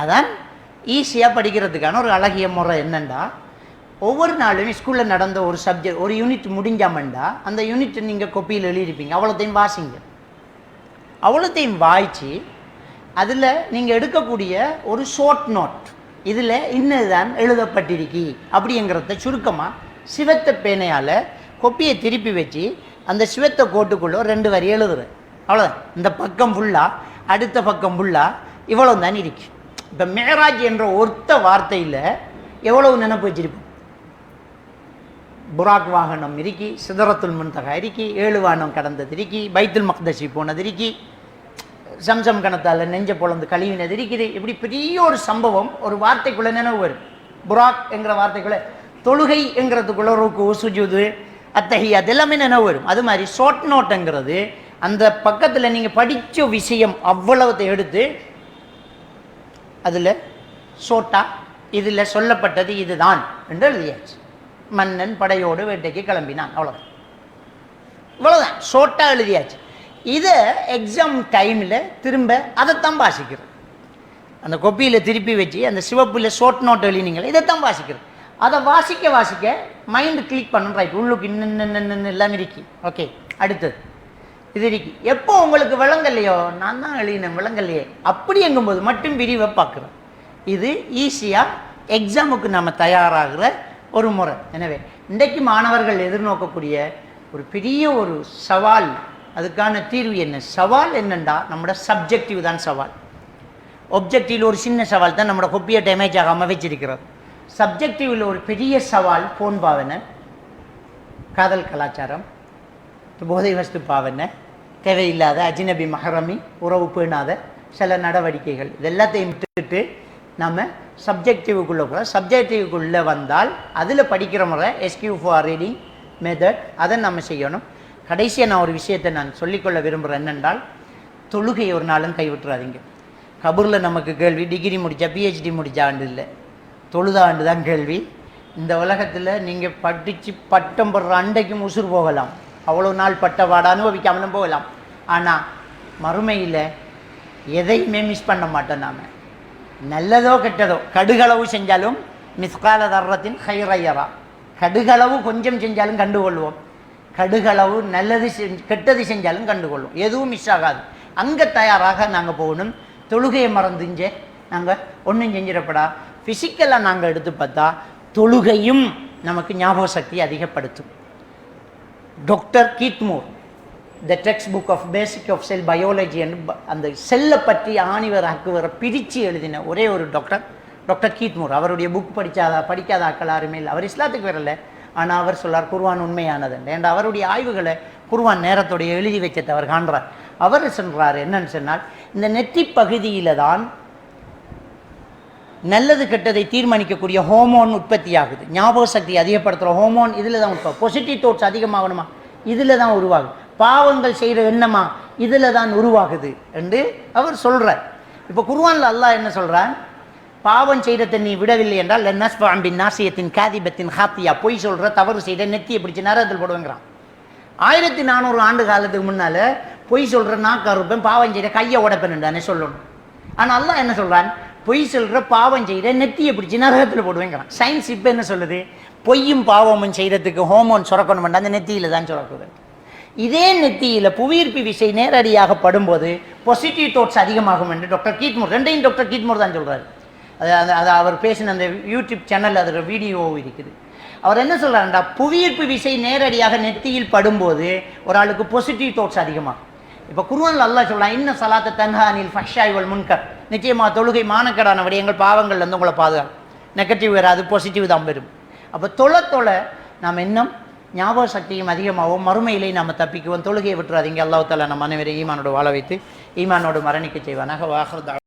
அதான் ஈஸியாக படிக்கிறதுக்கான ஒரு அழகிய முறை. என்னென்னா ஒவ்வொரு நாளும் ஸ்கூலில் நடந்த ஒரு சப்ஜெக்ட் ஒரு யூனிட் முடிஞ்சாமண்டா அந்த யூனிட் நீங்கள் கொப்பியில் எழுதியிருப்பீங்க, அவ்வளோத்தையும் வாசிங்க. அவ்வளோத்தையும் வாய்ச்சி அதில் நீங்கள் எடுக்கக்கூடிய ஒரு ஷார்ட் நோட், இதில் இன்னதுதான் எழுதப்பட்டிருக்கி அப்படிங்கிறத சுருக்கமாக சிவத்த பேனையால் கொப்பியை திருப்பி வச்சு அந்த சிவத்த கோட்டுக்குள்ளே 2 வரி எழுதுறேன். அவ்வளோதான். இந்த பக்கம் ஃபுல்லாக அடுத்த பக்கம் ஃபுல்லாக இவ்வளோ தான் இருக்கு. இப்போ மேராஜ் என்ற ஒருத்த வார்த்தையில் எவ்வளவு நினைப்பு வச்சிருப்போம்? புராக் வாகனம் இருக்கி, சிதறத்துல் முன்தகா இருக்கி, 7 வானம் கடந்தது இருக்கி, பைத்துல் மக்தசி போனது இருக்கி, சம்சம் கணத்தால் நெஞ்ச பொழந்து கழுவினது இருக்குது. இப்படி பெரிய ஒரு சம்பவம் ஒரு வார்த்தைக்குள்ளே நினைவு வரும். புராக் என்கிற வார்த்தைக்குள்ளே தொழுகை என்கிறதுக்குள்ள ருக்கு, சுஜூது, அத்தஹியாத் எல்லாமே நினைவு வரும். அது மாதிரி ஷார்ட் நோட்டுங்கிறது அந்த பக்கத்தில் நீங்கள் படித்த விஷயம் அவ்வளவுத்தை எடுத்து அதில் ஷோட்டா இதில் சொல்லப்பட்டது இதுதான் என்று எழுதியாச்சு. மன்னன் படையோடு வேட்டைக்கு கிளம்பினான். அவ்வளோதான், இவ்வளோதான், ஷோர்ட்டாக எழுதியாச்சு. இதை எக்ஸாம் டைமில் திரும்ப அதைத்தான் வாசிக்கிறது. அந்த கொப்பியில் திருப்பி வச்சு அந்த சிவப்பில் ஷார்ட் நோட் எழுதினீங்களே இதைத்தான் வாசிக்கிறது. அதை வாசிக்க வாசிக்க மைண்டு கிளிக் பண்ணணும். ரைட், உள்ளுக்கு இன்னும் எல்லாம் இருக்கி. ஓகே, அடுத்தது இது இருக்கி. எப்போ உங்களுக்கு விளங்கலையோ நான் தான் எழுதினேன் விளங்கலையே அப்படி எங்கும்போது மட்டும் விரிவை பார்க்குறோம். இது ஈஸியாக எக்ஸாமுக்கு நம்ம தயாராகிற ஒரு முறை. எனவே இன்றைக்கு மாணவர்கள் எதிர்நோக்கக்கூடிய ஒரு பெரிய ஒரு சவால், அதுக்கான தீர்வு என்ன? சவால் என்னண்டா நம்மளோட சப்ஜெக்டிவ் தான் சவால். ஒப்ஜெக்டிவில் ஒரு சின்ன சவால் தான் நம்மளோட கொப்பியை டேமேஜ் ஆகாமல் வச்சிருக்கிறது. சப்ஜெக்டிவில் ஒரு பெரிய சவால் போன் பாவனை, காதல் கலாச்சாரம், போதை வஸ்து பாவனை, தேவையில்லாத அஜ்னபி மஹரமி, உறவு பேணாத சில நடவடிக்கைகள், இது எல்லாத்தையும் விட்டுட்டு நம்ம சப்ஜெக்டிவுக்குள்ளே போகிற சப்ஜெக்டிவுக்குள்ளே வந்தால் அதில் படிக்கிற முறை எஸ்கியூ ஃபார் ரீடிங் மெத்தட் அதை நம்ம செய்யணும். கடைசியாக நான் ஒரு விஷயத்தை நான் சொல்லிக்கொள்ள விரும்புகிறேன் என்னென்றால், தொழுகை ஒரு நாளும் கைவிட்டுறாதீங்க. கபூரில் நமக்கு கேள்வி டிகிரி முடித்தா பிஹெச்டி முடித்தா ஆண்டு இல்லை, தொழுத ஆண்டு தான் கேள்வி. இந்த உலகத்தில் நீங்கள் படித்து பட்டம் பெறுற அண்டைக்கும் உசுர் போகலாம், அவ்வளோ நாள் பட்ட வாட அனுபவிக்காமலும் போகலாம். ஆனால் மறுமையில் எதையுமே மிஸ் பண்ண மாட்டோம். நாம் நல்லதோ கெட்டதோ கடுகளவு செஞ்சாலும் மிஸ்கால தர்றத்தின் ஹைரையரா, கடுகளவு கொஞ்சம் செஞ்சாலும் கண்டுகொள்வோம், கடுகளவு நல்லது கெட்டது செஞ்சாலும் கண்டுகொள்வோம், எதுவும் மிஸ் ஆகாது. அங்கே தயாராக நாங்கள் போகணும். தொழுகையை மறந்துஞ்சே நாங்கள் ஒன்றும் செஞ்சிடப்படா. ஃபிசிக்கலாக நாங்கள் எடுத்து பார்த்தா தொழுகையும் நமக்கு ஞாபக சக்தி அதிகப்படுத்தும். Doctor Keith Moore the text book of basic of cell biology அந்த செல்லை பற்றி ஆணிவர் அக்குவரை பிரித்து எழுதின ஒரே ஒரு டாக்டர் கீத்மூர். அவருடைய புக் படிக்காத ஆக்கள் யாருமே இல்லை. அவர் இஸ்லாத்துக்கு வரல, ஆனால் அவர் சொல்லார் குர்ஆன் உண்மையானது. ஏன்னா அவருடைய ஆய்வுகளை குர்ஆன் நேரத்தோடைய எழுதி வைச்சதை அவர் காண்றார். அவர் சொல்கிறார் என்னன்னு சொன்னால், இந்த நெற்றி பகுதியில் தான் நல்லது கெட்டதை தீர்மானிக்கக்கூடிய ஹோமோன் உற்பத்தி ஆகுது. ஞாபக சக்தி அதிகப்படுத்துகிற ஹோமோன் இதில் தான் உற்பத்தி. பாசிட்டிவ் தாட்ஸ் அதிகமாகணுமா இதில் தான் உருவாகுது. பாவங்கள் செய்கிற எண்ணமா இதில் தான் உருவாகுது என்று அவர் சொல்கிறார். இப்போ குர்ஆனில் அல்லாஹ் என்ன சொல்கிறான், பாவம் செய்கிறத நீ விடவில்லை என்றால் லன்னஸ்ஃபஅன் நாசியத்தின் காதிபத்தின் ஹாத்தியா, பொய் சொல்கிற தவறு செய்கிற நெத்தியை பிடிச்சி நரகத்தில் போடுவேங்கிறான். 1400 ஆண்டு காலத்துக்கு முன்னால் பொய் சொல்கிற நாக்கு அறுப்பேன், பாவம் செய்கிற கையை உடைப்பேன்டானே சொல்லணும். ஆனால் அல்லாஹ் என்ன சொல்கிறான், பொய் சொல்கிற பாவம் செய்கிற நெத்தியை பிடிச்சி நரகத்தில் போடுவேங்கிறான். சயின்ஸ் இப்போ என்ன சொல்லுது, பொய்யும் பாவமும் செய்கிறதுக்கு ஹோமோன் சுரக்கணும்னா அந்த நெத்தியில் தான் சுரக்குது. இதே நெத்தியில் புவியீர்ப்பு விசை நேரடியாக படும்போது பாசிட்டிவ் தாட்ஸ் அதிகமாகும் என்று டாக்டர் கீத்மூர், ரெண்டையும் டாக்டர் கீத்மூர் தான் சொல்கிறார். அது அவர் பேசின அந்த யூடியூப் சேனல் அதில் வீடியோ இருக்குது. அவர் என்ன சொல்கிறாருண்டா, புவியீர்ப்பு விசை நேரடியாக நெத்தியில் படும்போது ஒரு ஆளுக்கு பாசிட்டிவ் தாட்ஸ் அதிகமாகும். இப்போ குர்ஆனில் அல்லாஹ் சொல்லலாம், இன்ன ஸலாத்த தன்ஹா அனில் ஃபஹ்ஷாய் வல் முன்கர், நிச்சயமாக தொழுகை மானக்கேடான விடயங்கள் பாவங்கள் வந்து உங்களை பாதுகாக்கும். நெகட்டிவ் வராது, பாசிட்டிவ் தான் வரும். அப்போ தொலை நாம் இன்னும் ஞாபக சக்தியும் அதிகமாகவும் மறுமையிலே நாம் தப்பிக்குவோம். தொழுகையை விட்டுறாதீங்க. அல்லாஹ் தஆலா நம்ம அனைவரையும் ஈமானோடு வாழ வைத்து ஈமானோடு மரணிக்க செய்வானாக. வாஹிர்